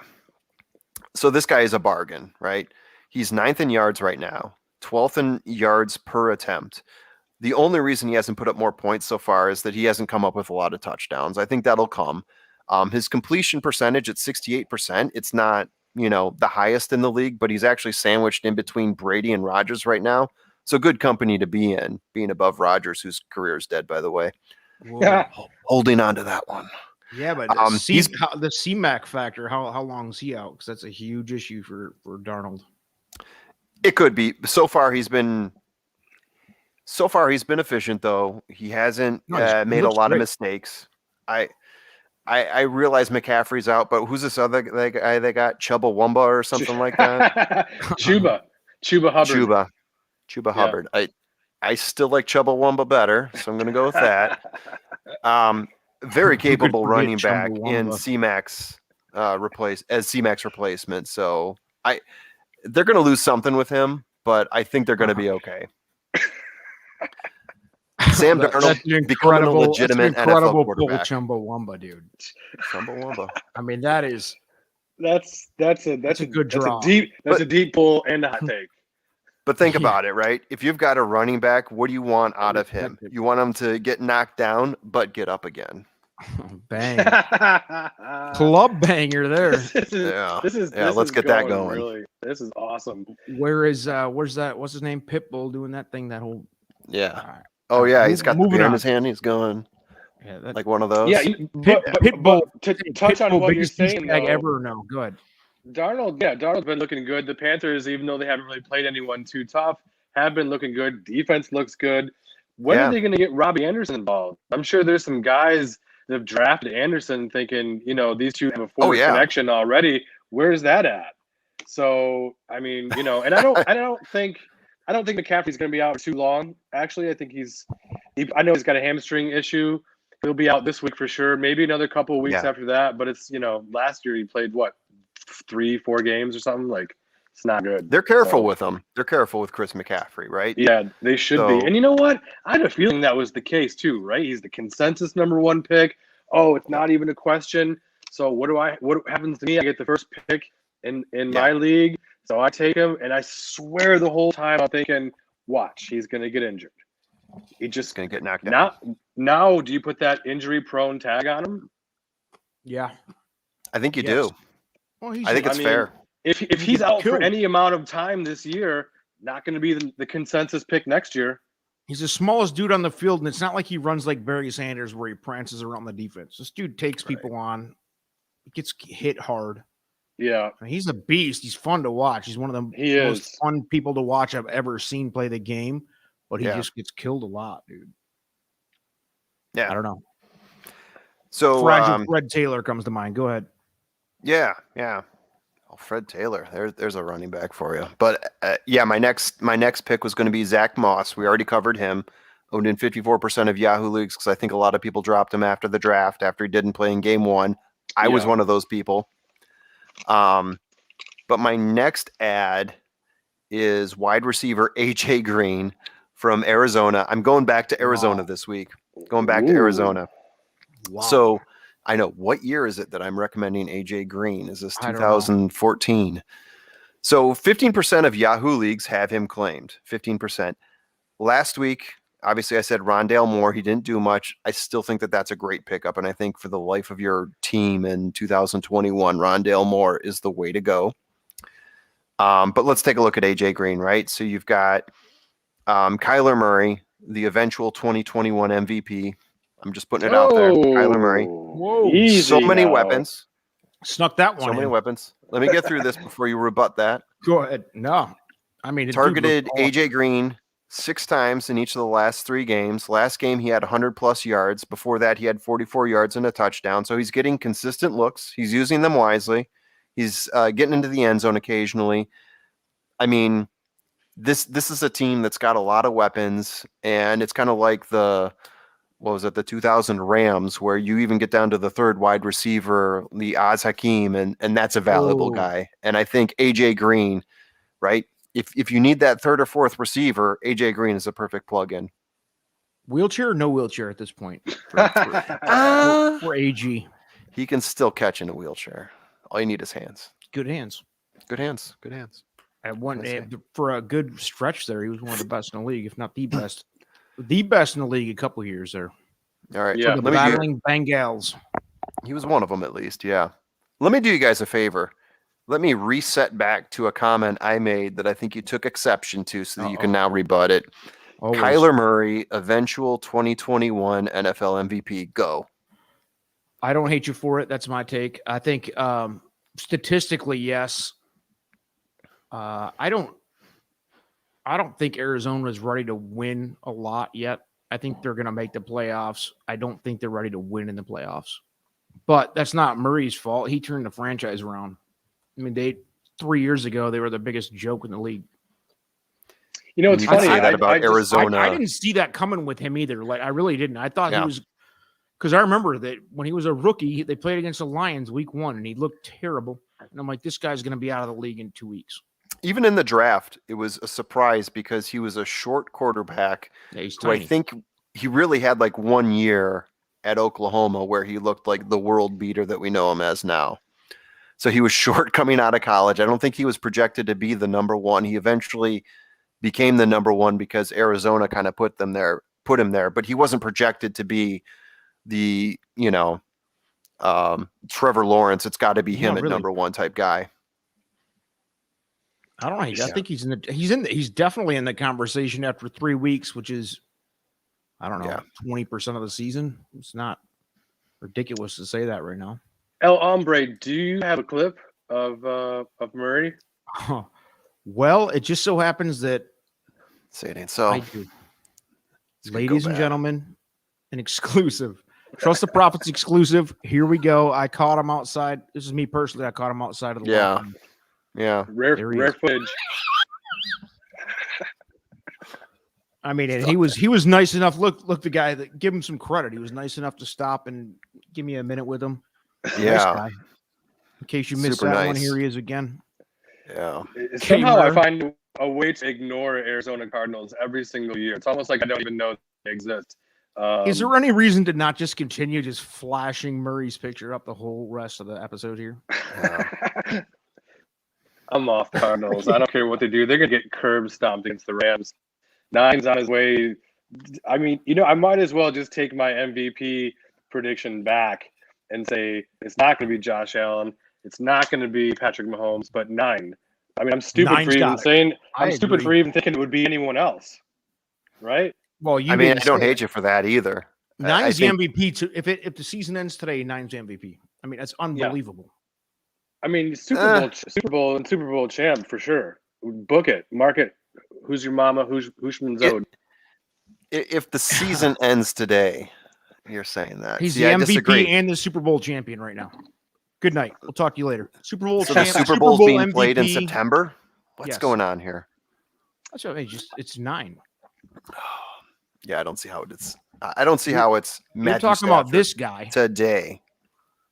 So this guy is a bargain, right? He's 9th in yards right now, 12th in yards per attempt. The only reason he hasn't put up more points so far is that he hasn't come up with a lot of touchdowns. I think that'll come. His completion percentage at 68%. It's not, the highest in the league, but he's actually sandwiched in between Brady and Rodgers right now. So good company to be in, being above Rodgers, whose career is dead, by the way. Holding on to that one. Yeah, but the C-Mac factor, how long is he out? Because that's a huge issue for Darnold. It could be. So far he's been efficient, though. He hasn't made a lot of mistakes. I realize McCaffrey's out, but who's this other guy they got? Chuba or something like that? Chuba Hubbard. Chuba Hubbard. I still like Chuba better, so I'm going to go with that. Very capable running back in C-Max replacement. So they're going to lose something with him, but I think they're going to be okay. Sam Darnold becoming a legitimate NFL quarterback. Chumbawamba, dude. Chumbawamba. I mean, that's a good draw. That's a deep pull and a hot take. But think about it, right? If you've got a running back, what do you want out of him? You want him to get knocked down, but get up again. Bang. Club banger there. Let's get that going. Really, this is awesome. Where's that? What's his name? Pitbull doing that thing, that whole. Yeah. Oh, yeah. He's got the beer in his hand. He's going. Yeah, like one of those. Yeah. Pitbull. To touch on what you're saying, ever? No, good. Darnold's been looking good. The Panthers, even though they haven't really played anyone too tough, have been looking good. Defense looks good. When are they going to get Robbie Anderson involved? I'm sure there's some guys that have drafted Anderson thinking, these two have a forward connection already. Where's that at? So, I mean, and I don't think McCaffrey's going to be out for too long. Actually, I think I know he's got a hamstring issue. He'll be out this week for sure. Maybe another couple of weeks after that. But it's, last year he played 3-4 games or something. Like, it's not good. They're careful with him. They're careful with Chris McCaffrey, right? Yeah, they should be. And you know what? I had a feeling that was the case too, right? He's the consensus #1 pick. Oh, it's not even a question. So what happens to me? I get the first pick in my league. So I take him, and I swear the whole time I'm thinking, watch, he's going to get injured. He's just going to get knocked out. Now, do you put that injury-prone tag on him? Yeah. I think you do. Well, I think it's fair. If he's out for any amount of time this year, not going to be the consensus pick next year. He's the smallest dude on the field, and it's not like he runs like Barry Sanders where he prances around the defense. This dude takes people on. He gets hit hard. Yeah, I mean, he's a beast. He's fun to watch. He's one of the most fun people to watch I've ever seen play the game, but he just gets killed a lot, dude. Yeah. I don't know. So Fragile Fred Taylor comes to mind. Go ahead. Yeah. Oh, Fred Taylor. There's a running back for you. But my next pick was going to be Zach Moss. We already covered him. Owned in 54% of Yahoo leagues because I think a lot of people dropped him after the draft after he didn't play in game 1. I was one of those people. But my next ad is wide receiver AJ Green from Arizona. I'm going back to Arizona this week. Going back to Arizona. Wow. So I know, what year is it that I'm recommending AJ Green? Is this 2014? So 15% of Yahoo leagues have him claimed. 15%. Last week, obviously, I said Rondale Moore. He didn't do much. I still think that that's a great pickup, and I think for the life of your team in 2021, Rondale Moore is the way to go. But let's take a look at AJ Green, right? So you've got Kyler Murray, the eventual 2021 MVP. I'm just putting it out there. Kyler Murray. Whoa. So many weapons. Snuck that one. So many weapons. Let me get through this before you rebut that. Go ahead. No. I mean, targeted AJ Green 6 times in each of the last 3 games. Last game, he had 100+ yards. Before that, he had 44 yards and a touchdown. So he's getting consistent looks. He's using them wisely. He's getting into the end zone occasionally. I mean, this is a team that's got a lot of weapons, and it's kind of like the 2000 Rams, where you even get down to the 3rd wide receiver, the Oz Hakeem, and that's a valuable guy. And I think AJ Green, right? If you need that 3rd or 4th receiver, AJ Green is a perfect plug-in. Wheelchair or no wheelchair at this point for AG? He can still catch in a wheelchair. All you need is hands. Good hands. Good hands. Good hands. For a good stretch there, he was one of the best in the league, if not the best. The best in the league a couple years there. All right. Yeah. The battling Bengals. He was one of them at least, yeah. Let me do you guys a favor. Let me reset back to a comment I made that I think you took exception to so that you can now rebut it. Always. Kyler Murray, eventual 2021 NFL MVP. Go. I don't hate you for it. That's my take. I think statistically, yes. I don't think Arizona is ready to win a lot yet. I think they're going to make the playoffs. I don't think they're ready to win in the playoffs. But that's not Murray's fault. He turned the franchise around. I mean, 3 years ago, they were the biggest joke in the league. You know, it's funny. Say that about Arizona. I didn't see that coming with him either. Like, I really didn't. I thought he was, because I remember that when he was a rookie, they played against the Lions week 1, and he looked terrible. And I'm like, this guy's going to be out of the league in 2 weeks. Even in the draft, it was a surprise because he was a short quarterback. Yeah, he's who tiny. I think he really had like 1 year at Oklahoma where he looked like the world beater that we know him as now. So he was short coming out of college. I don't think he was projected to be the number 1. He eventually became the number 1 because Arizona kind of put him there, but he wasn't projected to be the, Trevor Lawrence. It's got to be him at number 1 type guy. I don't know. I think he's definitely in the conversation after 3 weeks, which is, I don't know, 20% of the season. It's not ridiculous to say that right now. El Hombre, do you have a clip of Murray? Well, it just so happens that say it ain't so. I do. Ladies and gentlemen, an exclusive. Trust the Prophets exclusive. Here we go. I caught him outside. This is me personally. I caught him outside of the locker room. Yeah. Rare footage. I mean, and he was nice enough. Look, the guy that give him some credit. He was nice enough to stop and give me a minute with him. Yeah. Nice guy. In case you missed Super that nice. one, here he is again. Yeah. Somehow I find a way to ignore Arizona Cardinals every single year. It's almost like I don't even know they exist. Is there any reason to not just continue just flashing Murray's picture up the whole rest of the episode here? I'm off Cardinals. I don't care what they do. They're going to get curb stomped against the Rams. 9's on his way. I mean, I might as well just take my MVP prediction back and say it's not going to be Josh Allen. It's not going to be Patrick Mahomes, but 9. I mean, I'm stupid for even saying – I'm stupid for even thinking it would be anyone else, right? Well, I don't hate you for that either. 9's the MVP. If the season ends today, 9's MVP. I mean, that's unbelievable. I mean, Super Bowl, and Super Bowl champ for sure. Book it, mark it. Who's your mama? Who's Zod? If the season ends today, you're saying that. He's See, the I MVP disagree. and the Super Bowl champion right now. Good night. We'll talk to you later. Super Bowl So the champ, Super Bowl's being MVP. played in September? What's Yes. going on here? That's what I mean. It's 9. Yeah, I don't see how it's. I don't see how it's. We're Matthew talking about Stafford this guy. today.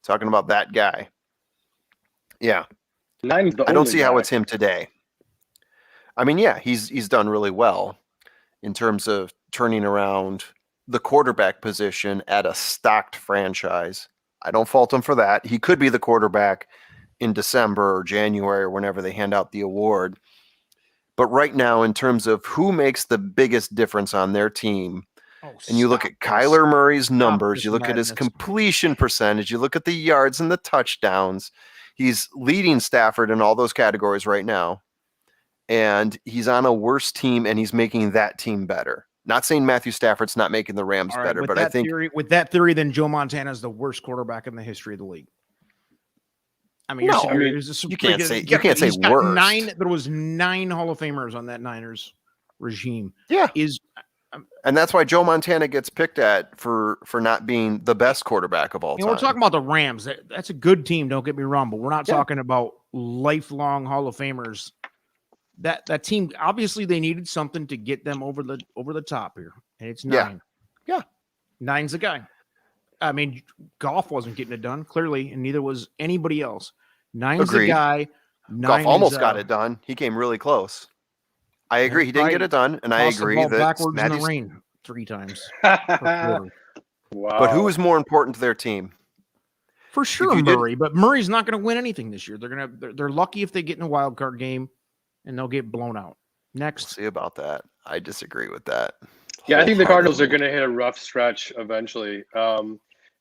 Talking about that guy. Yeah, 9's the I don't only see how guy. it's him today. I mean, yeah, he's done really well in terms of turning around the quarterback position at a stocked franchise. I don't fault him for that. He could be the quarterback in December or January or whenever they hand out the award. But right now, in terms of who makes the biggest difference on their team, and you look at Kyler Murray's numbers, you look at his completion percentage, you look at the yards and the touchdowns, he's leading Stafford in all those categories right now. And he's on a worse team, and he's making that team better. Not saying Matthew Stafford's not making the Rams better, but I think with that theory, then Joe Montana is the worst quarterback in the history of the league. I mean, No, you can't say worst. There was 9 Hall of Famers on that Niners regime. Yeah, is and that's why Joe Montana gets picked at for not being the best quarterback of all time. We're talking about the Rams. That's a good team. Don't get me wrong, but we're not talking about lifelong Hall of Famers. That team, obviously, they needed something to get them over the top here, and it's 9. Yeah. 9's the guy. I mean, Goff wasn't getting it done clearly, and neither was anybody else. 9's the guy. Goff almost got it done. He came really close. I agree. He didn't get it done, and I agree that backwards in the rain 3 times. Wow. But who is more important to their team? For sure, Murray. But Murray's not going to win anything this year. They're lucky if they get in a wild card game, and they'll get blown out. Next, we'll see about that. I disagree with that. Yeah, I think the Cardinals are going to hit a rough stretch eventually.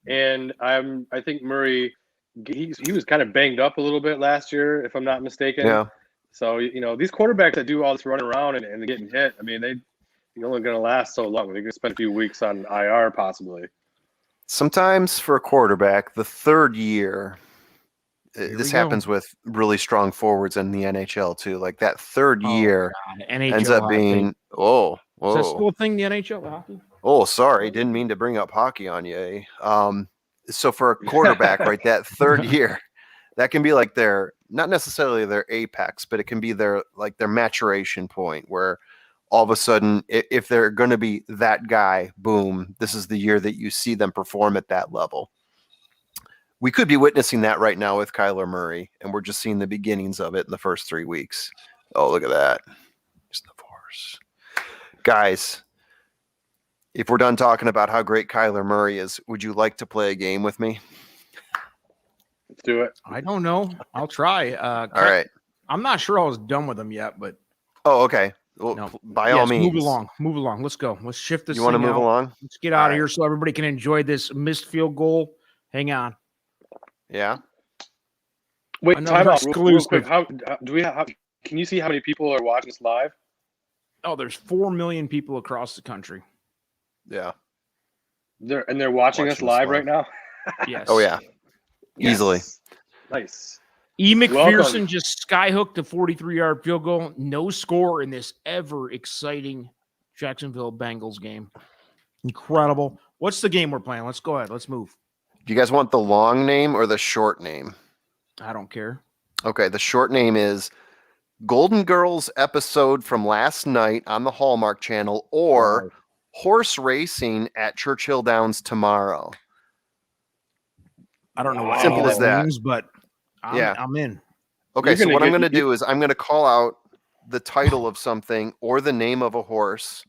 And I think Murray, he was kind of banged up a little bit last year, if I'm not mistaken. Yeah. So, these quarterbacks that do all this running around and getting hit, I mean, they're only going to last so long. They're going to spend a few weeks on IR possibly. Sometimes for a quarterback, the third year, this happens with really strong forwards in the NHL too. Like that third year ends up being, Is that still a thing, the NHL hockey? Oh, sorry. Didn't mean to bring up hockey on you. So for a quarterback, right, that third year, that can be like not necessarily their apex, but it can be their maturation point where all of a sudden, if they're going to be that guy, boom, this is the year that you see them perform at that level. We could be witnessing that right now with Kyler Murray, and we're just seeing the beginnings of it in the first 3 weeks. Oh, look at that. Just the force. Guys, if we're done talking about how great Kyler Murray is, would you like to play a game with me? Let's do it. I don't know. I'll try. All right. I'm not sure I was done with them yet, but. Oh, okay. Well, by all means. Move along. Let's go. Let's shift this. You want to move along? Let's get out of here so everybody can enjoy this missed field goal. Hang on. Yeah. Wait, time out real quick. How do we have? Can you see how many people are watching this live? Oh, there's 4 million people across the country. Yeah. They're watching us live right now. Yes. Oh yeah. Yes. Easily. Nice. E. McPherson just skyhooked a 43-yard field goal. No score in this ever exciting Jacksonville Bengals game. Incredible. What's the game we're playing? Let's go ahead. Let's move. Do you guys want the long name or the short name? I don't care. Okay, the short name is Golden Girls episode from last night on the Hallmark Channel or horse racing at Churchill Downs tomorrow. I don't know what simple as that means, but I'm in. Okay, so what I'm going to do is I'm going to call out the title of something or the name of a horse,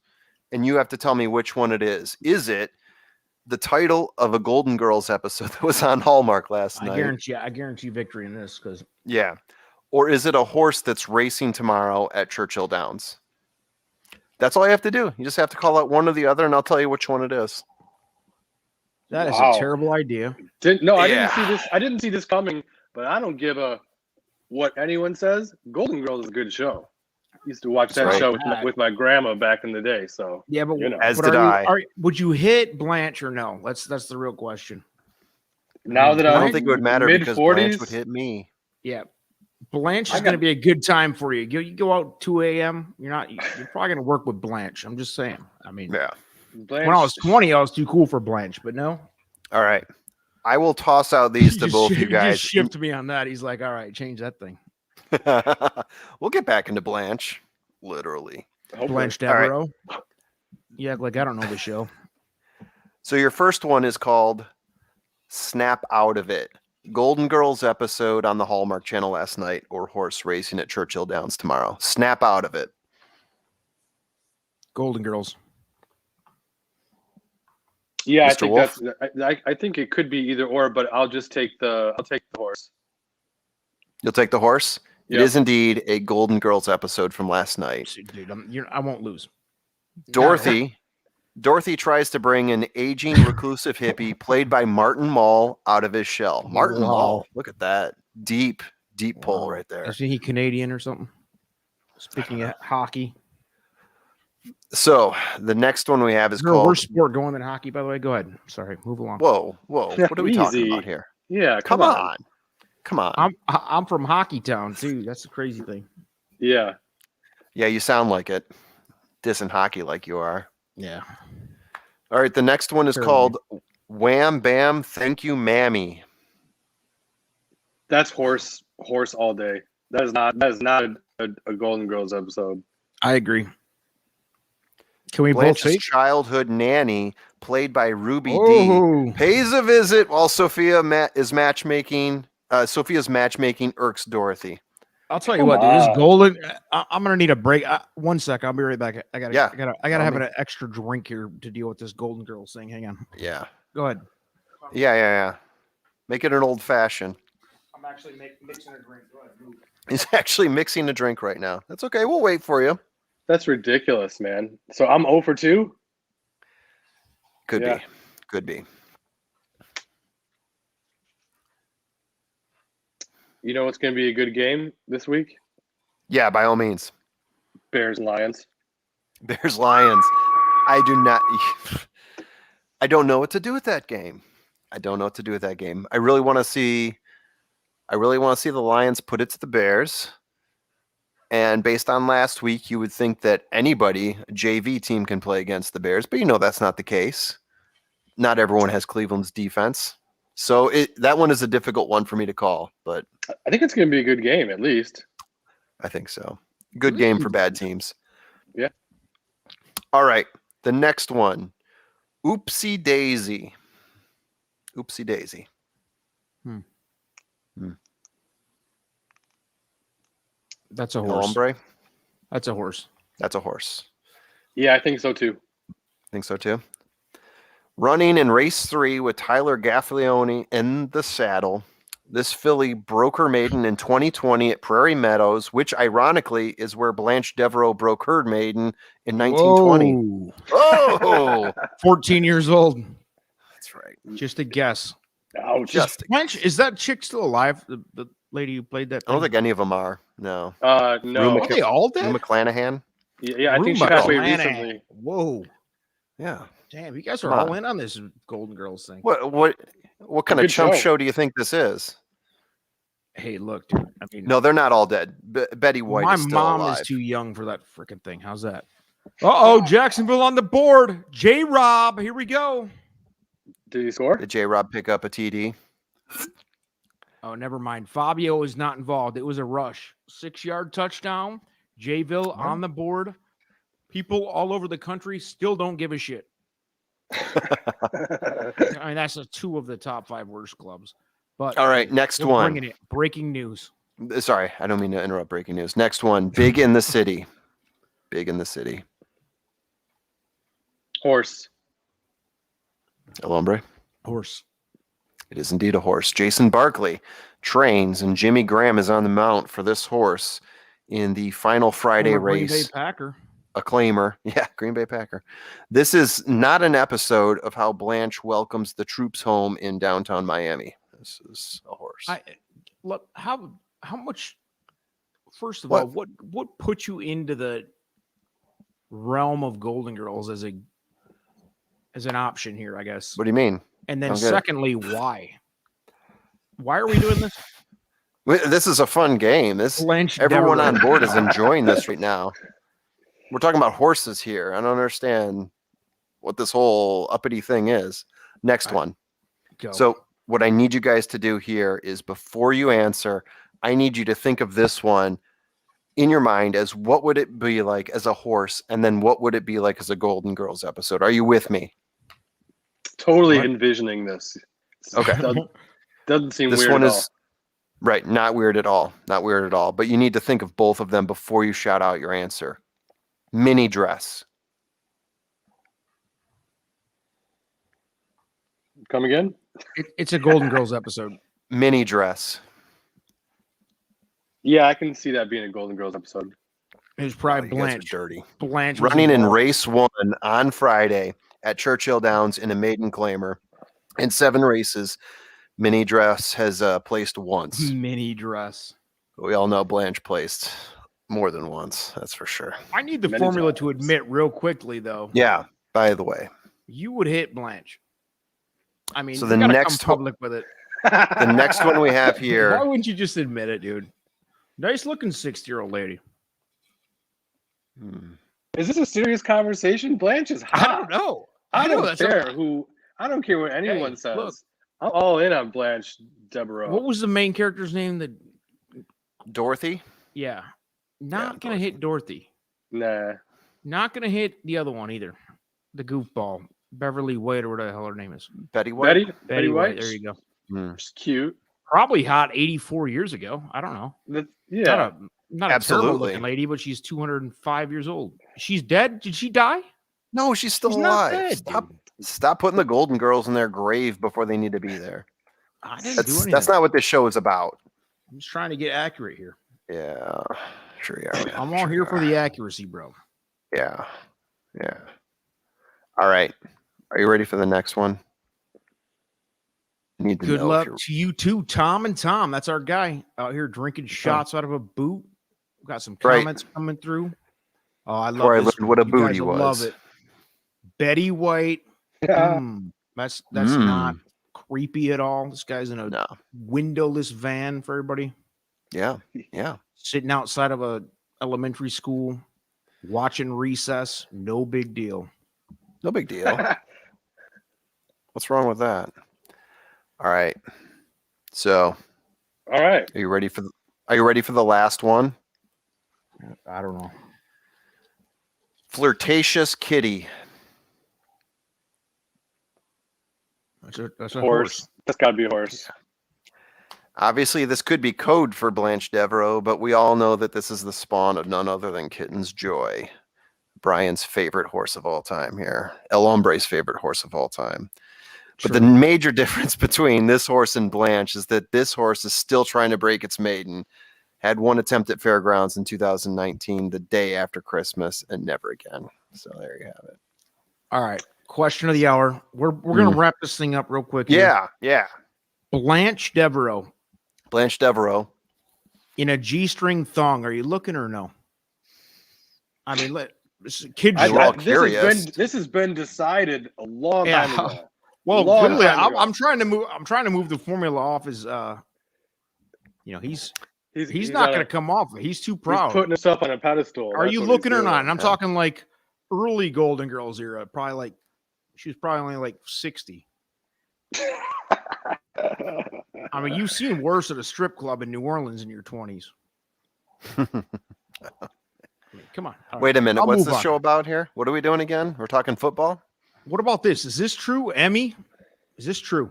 and you have to tell me which one it is. Is it the title of a Golden Girls episode that was on Hallmark last night? I guarantee victory in this because or is it a horse that's racing tomorrow at Churchill Downs? That's all you have to do. You just have to call out one or the other, and I'll tell you which one it is. That is a terrible idea. I didn't see this. I didn't see this coming, but I don't give a what anyone says. Golden Girls is a good show. I used to watch that show with my grandma back in the day. So but as did I. Would you hit Blanche or no? That's the real question. Now that I don't think it would matter because Blanche mid-40s, would hit me. Yeah. Blanche is going to be a good time for you. You go out 2 a.m. You're probably going to work with Blanche. I'm just saying. I mean, Yeah. when I was 20, I was too cool for Blanche, but no. All right. I will toss out these to both you guys. Just shift me on that. He's like, all right, change that thing. We'll get back into Blanche, literally. Blanche Devereaux. Right. Yeah, like I don't know the show. So your first one is called Snap Out of It. Golden Girls episode on the Hallmark Channel last night, or horse racing at Churchill Downs tomorrow. Snap out of it. Golden Girls. Yeah, Mr. Wolf? I think it could be either or, but I'll take the horse. You'll take the horse? Yep. It is indeed a Golden Girls episode from last night. Dude, I won't lose. Dorothy tries to bring an aging reclusive hippie played by Martin Mull out of his shell. Martin Mull, look at that. Deep pull right there. Is he Canadian or something? Speaking of hockey. So the next one we have is called... Worse sport going than hockey, by the way. Go ahead. Sorry, move along. Whoa. What are we talking about here? Yeah, come on. I'm from Hockey Town, too. That's the crazy thing. Yeah. Yeah, you sound like it. Dissing hockey like you are. Yeah. All right, the next one is called Wham Bam Thank You Mammy. That's horse all day. That is not a Golden Girls episode. I agree. Can we Blanche's both say childhood nanny, played by Ruby D, pays a visit while Sophia's matchmaking irks Dorothy. I'll tell you what, dude. This Golden. I'm gonna need a break. 1 sec. I'll be right back. I gotta have an extra drink here to deal with this Golden Girls thing. Hang on. Yeah. Go ahead. Yeah. Make it an old fashioned. I'm actually mixing a drink. Go ahead. Move. He's actually mixing a drink right now. That's okay. We'll wait for you. That's ridiculous, man. So I'm 0 for 2? Could be. You know what's going to be a good game this week? Yeah, by all means. Bears Lions. I don't know what to do with that game. I really want to see the Lions put it to the Bears. And based on last week, you would think that anybody, a JV team, can play against the Bears, but that's not the case. Not everyone has Cleveland's defense. So that one is a difficult one for me to call, but I think it's going to be a good game, at least. I think so. Good game for bad teams. Yeah. All right. The next one. Oopsie Daisy. That's a horse. Hombre? That's a horse. That's a horse. Yeah, I think so too. Running in race 3 with Tyler Gaffalione in the saddle. This filly broke her maiden in 2020 at Prairie Meadows, which ironically is where Blanche Devereaux broke her maiden in 1920. Oh, 14 years old. That's right. Just a guess. Ouch. Blanche, is that chick still alive? The lady who played that? I don't think any of them are. No. No. Are they all dead? Rue McClanahan. Yeah, I think she passed away recently. Whoa. Yeah. Damn, you guys are all in on this Golden Girls thing. What kind of chump show do you think this is? Hey, look, dude. I mean, no, they're not all dead. Betty White is still alive. My mom is too young for that freaking thing. How's that? Jacksonville on the board. J-Rob, here we go. Did he score? Did J-Rob pick up a TD? Oh, never mind. Fabio is not involved. It was a rush. 6-yard touchdown. Jayville on the board. People all over the country still don't give a shit. I mean, that's 2 of the top 5 worst clubs. But all right, next one. Bringing it. Breaking news. Sorry, I don't mean to interrupt breaking news. Next one. Big in the City. Horse. El Hombre. Horse. It is indeed a horse. Jason Barkley trains, and Jimmy Graham is on the mount for this horse in the final Friday race. Green Bay Packer. A claimer. Yeah, Green Bay Packer. This is not an episode of how Blanche welcomes the troops home in downtown Miami. This is a horse. Look, how much, first of all, what put you into the realm of Golden Girls as an option here, I guess? What do you mean? And then secondly, why? Why are we doing this? This is a fun game. Everyone on board is enjoying this right now. We're talking about horses here. I don't understand what this whole uppity thing is. Next one. Go. So what I need you guys to do here is before you answer, I need you to think of this one in your mind as what would it be like as a horse, and then what would it be like as a Golden Girls episode? Are you with me? Totally What? envisioning this. Okay. Doesn't seem This weird one at is right. Not weird at all. Not weird at all. But you need to think of both of them before you shout out your answer. Mini dress. all. Come again? It's a Golden Girls episode. Mini dress. Yeah, I can see that being a Golden Girls episode. It was probably You guys are Blanche. dirty. Blanche was Running in involved. race 1 on Friday at Churchill Downs in a maiden claimer. In 7 races, Mini dress has placed once. Mini dress. We all know Blanche placed more than once. That's for sure. I need the Many formula times. to admit real quickly, though. Yeah. By the way, You would hit Blanche. I mean, So you the gotta next come public with it. the next one we have Why here. wouldn't you just admit it, dude? Nice looking 60-year-old lady. Is this a serious conversation? Blanche is I hot. don't know. I don't that's care I don't care what anyone Hey, says. look. I'm all in on Blanche Devereaux. What was the main character's name? Dorothy. Yeah. Not gonna hit Dorothy. Nah. Not gonna hit the other one either. The goofball. Beverly White or whatever the hell her name is. Betty White. Betty White. There you go. She's cute. Probably hot 84 years ago. I don't know. Yeah. Not a terrible Absolutely. looking lady, but she's 205 years old. She's dead? Did she die? No, she's still She's not alive. dead, dude. Stop putting the Golden Girls in their grave before they need to be there. I didn't do anything. That's not what this show is about. I'm just trying to get accurate here. Yeah, sure you are. man. I'm all Sure here you for are. the accuracy, bro. Yeah. All right. Are you ready for the next one? Need to Good know if luck you're- to you too, Tom and Tom. That's our guy out here drinking shots out of a boot. We've got some Right. comments coming through. Oh, I love Before I this learned one. what a You booty guys will was. Love it. Betty White. That's not creepy at all. This guy's in a No. windowless van for everybody, Yeah. sitting outside of a elementary school, watching Recess. No big deal. No big deal. What's wrong with that? All right. So, All right. are you ready for the last one? I don't know. Flirtatious Kitty. That's a Horse. That's got to be a horse. Obviously, this could be code for Blanche Devereaux, but we all know that this is the spawn of none other than Kitten's Joy, Brian's favorite horse of all time here, El Hombre's favorite horse of all time. But the major difference between this horse and Blanche is that this horse is still trying to break its maiden. Had one attempt at fairgrounds in 2019, the day after Christmas, and never again. So there you have it. All right. Question of the hour. We're gonna wrap this thing up real quick. here. Yeah. Blanche Devereaux Blanche Devereaux. in a G-string thong. Are you looking or no? I mean, kids. We're all curious. This has been decided a long Yeah. time ago. Well, long clearly, time ago. I'm trying to move. I'm trying to move the formula off. He's He's not going to come off. He's too He's proud. putting himself on a pedestal. Are That's you what looking he's or not? doing. And I'm talking like early Golden Girls era. Probably like she was probably only like 60. I mean, you've seen worse at a strip club in New Orleans in your 20s. I mean, come on. All right. Wait a minute. I'll What's move this on. show about here? What are we doing again? We're talking football? What about this? Is this true, Emmy? Is this true?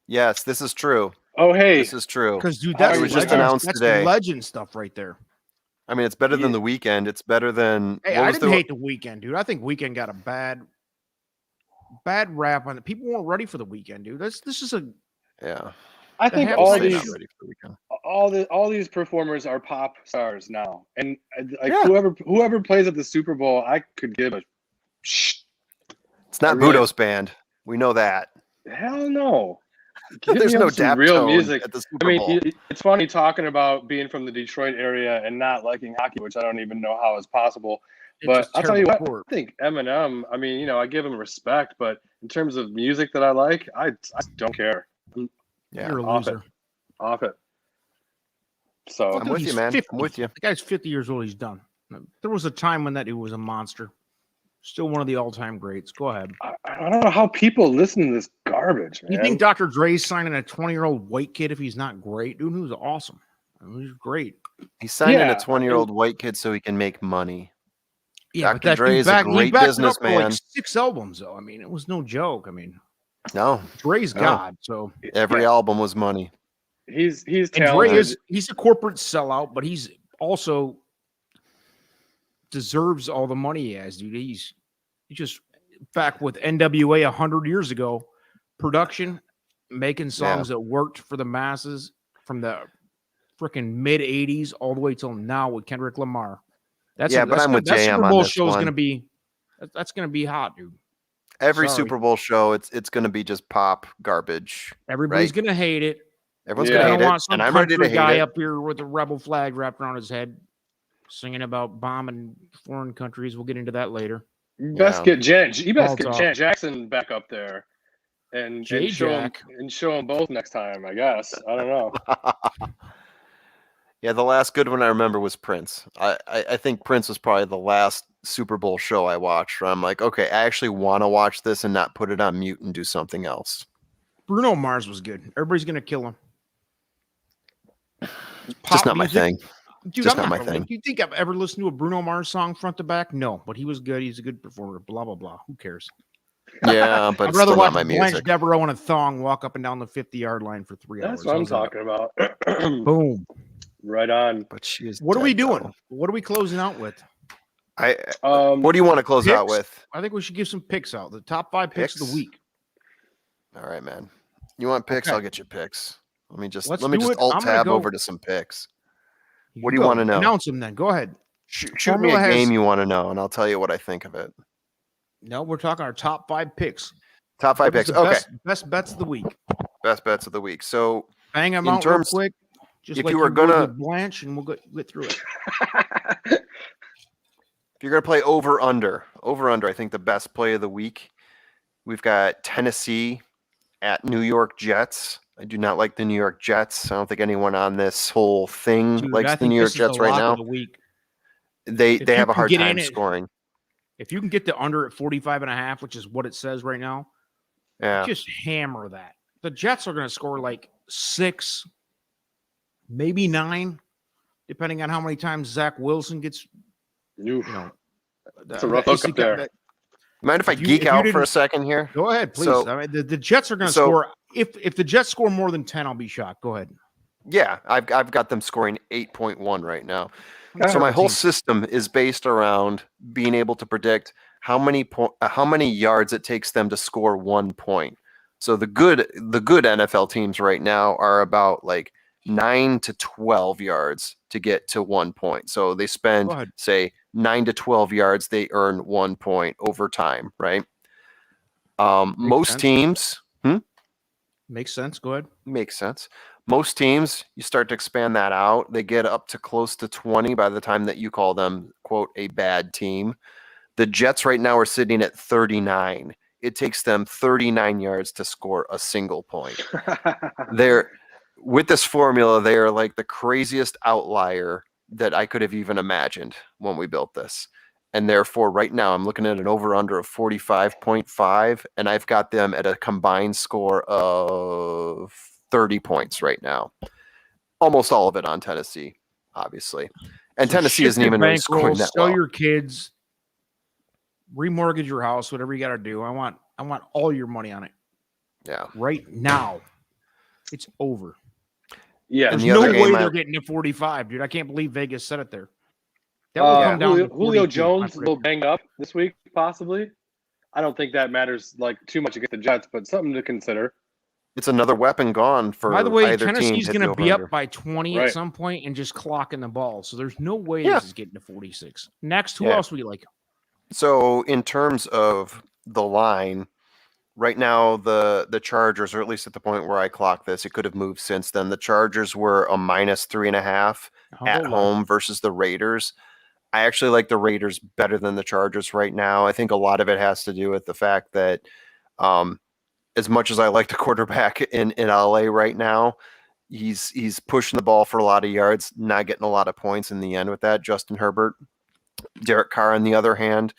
Yes, this is true. Oh, hey. This is true. Because dude, It that's was just legend- announced that's today. legend stuff right there. I mean, it's better than the weekend. It's better than. Hey, what I was didn't the- hate the weekend, dude. I think weekend got a bad rap on it. People weren't ready for the weekend, dude. This is a Yeah. I think have all to say these not ready for the weekend. all these performers are pop stars now, and like Yeah. whoever plays at the Super Bowl, I could give a It's not I really- Budo's band. We know that. hell no. Give There's me no some real Daptone music. at the Super I mean, Bowl. it's funny talking about being from the Detroit area and not liking hockey, which I don't even know how is possible. But it's a I'll tell you terrible what, sport. I think Eminem. I mean, I give him respect, but in terms of music that I like, I don't care. Yeah. You're a off it. loser. Off it. So I'm with you, He's man. 50. I'm with you. The guy's 50 years old. He's done. There was a time when that dude was a monster. Still one of the all-time greats. Go ahead. I don't know how people listen to this garbage, man. You think Dr. Dre's signing a 20-year-old white kid if he's not great? Dude, he was awesome. I mean, he's great. He's signing Yeah, a 20-year-old white kid so he can make money. Yeah, Dr. but that Dre dude is a great he backed it up for businessman. like 6 albums, though. I mean, it was no joke. I mean, No, Dre's No. God. So every album was money. he's and talented. he's a corporate sellout, but he's also deserves all the money he has, dude. He's just back with NWA 100 years ago, production, making songs that worked for the masses from the freaking mid 80s all the way till now with Kendrick Lamar. But I'm with that JM Super on Bowl this show is one. gonna be that's gonna be hot, dude. Every Sorry. Super Bowl show, it's going to be just pop garbage. Everybody's Right. gonna hate it. Everyone's Yeah. going to They're hate gonna it, want some and I'm ready to country hate guy it. up here with a rebel flag wrapped around his head, singing about bombing foreign countries. We'll get into that later. You best Yeah. get Ball Janet Jackson back up there, and J-Jack. show them both next time. I guess I don't know. Yeah, the last good one I remember was Prince. I think Prince was probably the last Super Bowl show I watched where I'm like, okay, I actually want to watch this and not put it on mute and do something else. Bruno Mars was good. Everybody's gonna kill him. Just not my thing. Dude, Just I'm not my gonna- thing. Do you think I've ever listened to a Bruno Mars song front to back? No, but he was good. He's a good performer. Blah blah blah. Who cares? Yeah, but I'd it's rather still watch not my Blanche music. Devereaux in a thong walk up and down the 50-yard line for 3 hours. That's what I'm How's that? talking about. Boom. Right on. But she is. What are we dead, doing? though. What are we closing out with? What do you want to close out Picks? with? I think we should give some picks out. The top 5 picks of Picks? the week. All right, man. You want picks? Okay. I'll get you picks. Let me just Let's let me do just it. alt I'm gonna tab go- over to some picks. What do you go. wanna know? Announce them then. Go ahead. Shoot me Formula a has- game you want to know, and I'll tell you what I think of it. No, we're talking our top 5 picks. Top 5 What was picks. the Okay, Best bets of the week. best bets of the week. So Bang them In out terms- real quick. Just if like you were would gonna- with Blanche, and we'll get through it. if you're gonna play over under, I think the best play of the week. We've got Tennessee at New York Jets. I do not like the New York Jets. I don't think anyone on this whole thing Dude, I likes the think New York this is Jets the right lock now. of the week. They If they you have a can hard get in time it- scoring. If you can get the under at 45.5, which is what it says right now, Yeah. just hammer that. The Jets are going to score like 6, maybe 9, depending on how many times Zach Wilson gets, Oof. you know. That's a rough hook up there. Mind if I If you- geek if you out for a didn't- second here? Go ahead, please. So- I mean, the Jets are going to so- score. If the Jets score more than 10, I'll be shocked. Go ahead. Yeah, I've got them scoring 8.1 right now. That's So my our whole team. system is based around being able to predict how many yards it takes them to score 1 point. So the good NFL teams right now are about like 9 to 12 yards to get to 1 point. So they spend Go ahead. say 9 to 12 yards, they earn 1 point over time, right? Most sense. teams Makes sense. Go ahead. makes sense. Most teams, you start to expand that out, they get up to close to 20 by the time that you call them, quote, a bad team. The Jets right now are sitting at 39. It takes them 39 yards to score a single point. They're with this formula, they are like the craziest outlier that I could have even imagined when we built this. And therefore, right now, I'm looking at an over-under of 45.5, and I've got them at a combined score of 30 points right now. Almost all of it on Tennessee, obviously. And So Tennessee shift isn't your even really bankroll, scoring that sell well. your kids, remortgage your house, whatever you got to do. I want all your money on it Yeah. right now. It's over. Yeah. And There's the no other way game they're getting to 45, dude. I can't believe Vegas said it there. That will come down to Julio 42, Jones I a predict. little banged up this week, possibly. I don't think that matters like too much against the Jets, but something to consider. It's another weapon gone for By the way, either team. Tennessee's hit going the to be over-under. up by 20 Right. at some point and just clocking the ball. So there's no way Yeah. this is getting to 46. Next, who Yeah. else would you like? So in terms of the line, right now the Chargers, or at least at the point where I clocked this, it could have moved since then. The Chargers were a -3.5 at home versus the Raiders. I actually like the Raiders better than the Chargers right now. I think a lot of it has to do with the fact that as much as I like the quarterback in LA right now, He's pushing the ball for a lot of yards, not getting a lot of points in the end with that. Justin Herbert. Derek Carr, on the other hand,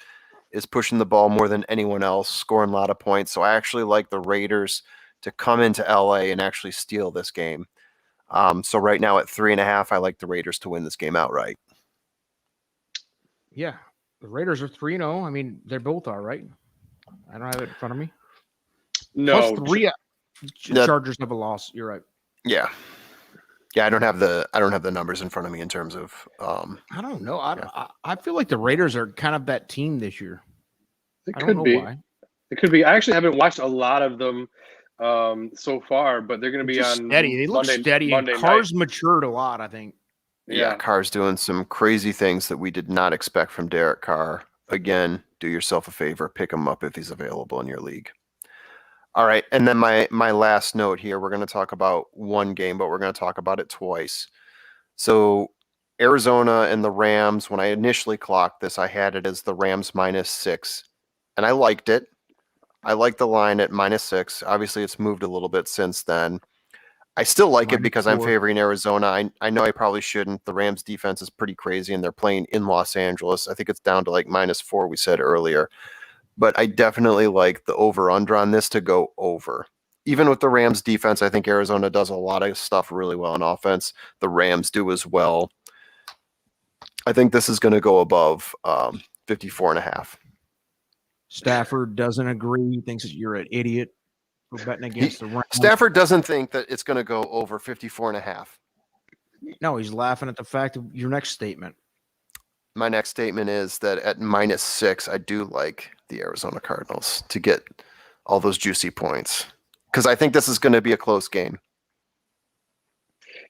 is pushing the ball more than anyone else, scoring a lot of points. So I actually like the Raiders to come into LA and actually steal this game. So right now at 3.5, I like the Raiders to win this game outright. Yeah, the Raiders are 3-0. I mean, they both are, right? I don't have it in front of me. No, Plus 3. Chargers have a loss. You're right. Yeah. Yeah, I don't have the numbers in front of me in terms of. I don't know. I feel like the Raiders are kind of that team this year. it I don't could know be. why. It could be. I actually haven't watched a lot of them so far, but they're going to be Just on steady. They look steady. Monday And night. Carr's matured a lot, I think. Yeah, Carr's doing some crazy things that we did not expect from Derek Carr. Again, do yourself a favor, pick him up if he's available in your league. All right, and then my last note here, we're going to talk about one game, but we're going to talk about it twice. So Arizona and the Rams, when I initially clocked this, I had it as the Rams -6, and I liked it. I like the line at -6. Obviously, it's moved a little bit since then. I still like it because I'm -4. favoring Arizona. I know I probably shouldn't. The Rams defense is pretty crazy, and they're playing in Los Angeles. I think it's down to like -4, we said earlier. But I definitely like the over-under on this to go over. Even with the Rams defense, I think Arizona does a lot of stuff really well on offense. The Rams do as well. I think this is going to go above 54.5. Stafford doesn't agree. He thinks that you're an idiot for betting against the Rams. Stafford doesn't think that it's going to go over 54.5. No, he's laughing at the fact of your next statement. My next statement is that at -6, I do like the Arizona Cardinals to get all those juicy points because I think this is going to be a close game.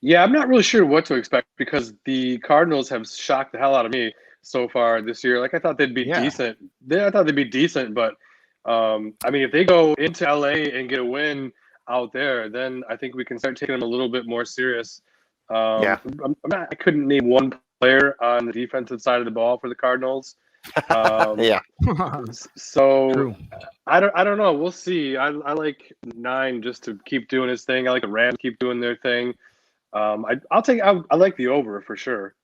Yeah, I'm not really sure what to expect because the Cardinals have shocked the hell out of me so far this year. Like I thought they'd be decent. I thought they'd be decent, but I mean, if they go into LA and get a win out there, then I think we can start taking them a little bit more serious. I couldn't name one player on the defensive side of the ball for the Cardinals. So True. I don't know. We'll see. I like 9 just to keep doing his thing. I like the Rams keep doing their thing. I like the over for sure.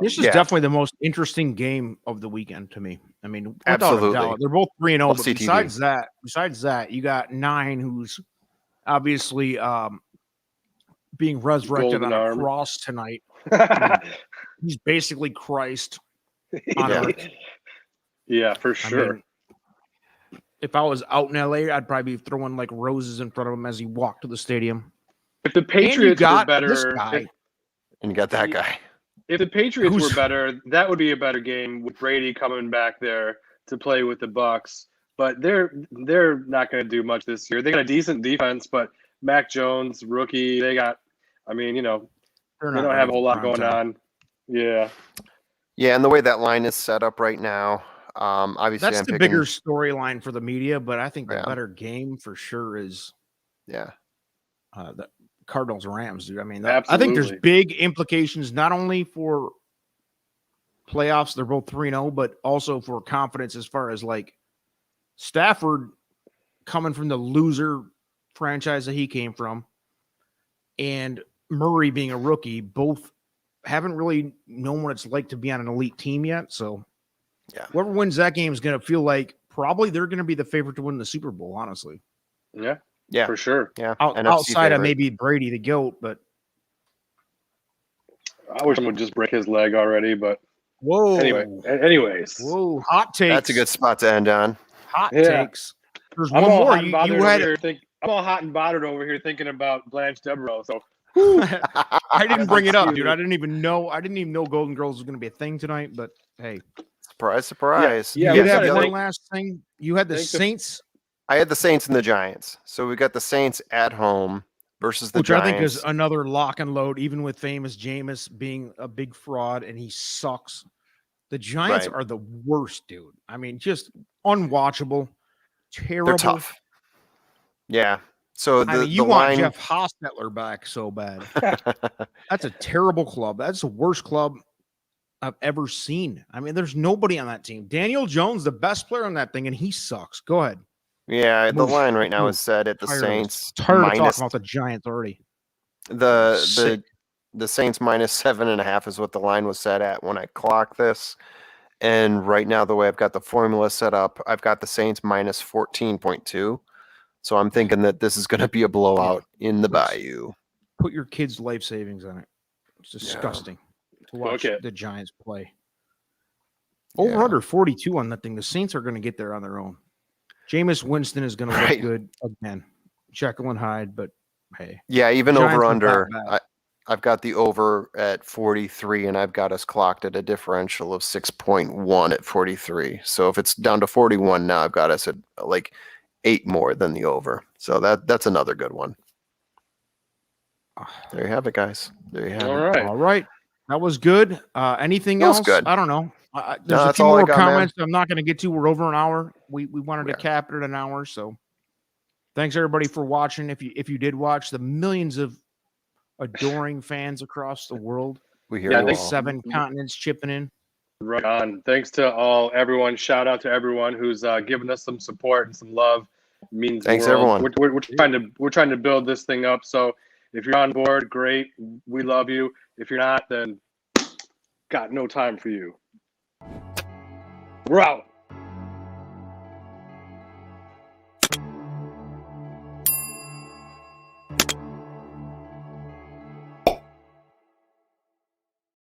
This is definitely the most interesting game of the weekend to me. I mean, without absolutely. a doubt, they're both 3-0. But CTV. besides that, you got 9, who's obviously being resurrected Golden on a arm. cross tonight. He's basically Christ on Yeah. earth. Yeah, for sure. I mean, if I was out in LA, I'd probably be throwing like roses in front of him as he walked to the stadium. If the Patriots were better, this guy. And you got that guy. If the Patriots were better, that would be a better game with Brady coming back there to play with the Bucs. But they're not going to do much this year. They got a decent defense, but Mac Jones, rookie, they got. I mean, they don't have a whole lot going on. Yeah. Yeah, and the way that line is set up right now, obviously that's I'm the picking, bigger storyline for the media, but I think the better game for sure is the Cardinals Rams, dude. I mean, I think there's big implications not only for playoffs, they're both 3-0, but also for confidence as far as like Stafford coming from the loser franchise that he came from and Murray being a rookie, both haven't really known what it's like to be on an elite team yet. So whoever wins that game is going to feel like probably they're going to be the favorite to win the Super Bowl, honestly. Yeah, for sure. Yeah, outside of maybe Brady the GOAT, but I wish someone would just break his leg already. But anyways, hot takes. That's a good spot to end on. Hot takes. There's one more. I'm all hot and bothered over here thinking about Blanche Devereaux. So I didn't bring it up, dude. I didn't even know Golden Girls was going to be a thing tonight. But hey, surprise! Yeah, you had one last thing. You had the Saints. I had the Saints and the Giants. So we got the Saints at home versus the Giants. Which I think is another lock and load, even with famous Jameis being a big fraud and he sucks. The Giants are the worst, dude. I mean, just unwatchable, terrible. They're tough. Yeah. So you want Jeff Hostetler back so bad. That's a terrible club. That's the worst club I've ever seen. I mean, there's nobody on that team. Daniel Jones, the best player on that thing, and he sucks. Go ahead. Yeah, the line right now is set at the Saints. Tired of talking about the Giants already. The Saints minus 7.5 is what the line was set at when I clocked this. And right now, the way I've got the formula set up, I've got the Saints minus 14.2. So I'm thinking that this is going to be a blowout in the Bayou. Put your kids' life savings on it. It's disgusting to watch the Giants play. Over under 42 on that thing. The Saints are going to get there on their own. Jameis Winston is going to look good again. Jekyll and Hyde, but hey. Yeah, even over under. I've got the over at 43, and I've got us clocked at a differential of 6.1 at 43. So if it's down to 41 now, I've got us at like 8 more than the over. So that's another good one. There you have it, guys. There you have it. All right. That was good. Anything else? Good. I don't know. There's a few more comments I'm not going to get to. We're over an hour. We wanted to cap it at an hour. So thanks everybody for watching. If you did watch, the millions of adoring fans across the world. We hear you all. 7 continents chipping in. Right on. Thanks to everyone. Shout out to everyone who's given us some support and some love. It means thanks everyone. We're trying to build this thing up. So if you're on board, great. We love you. If you're not, then got no time for you. We're out.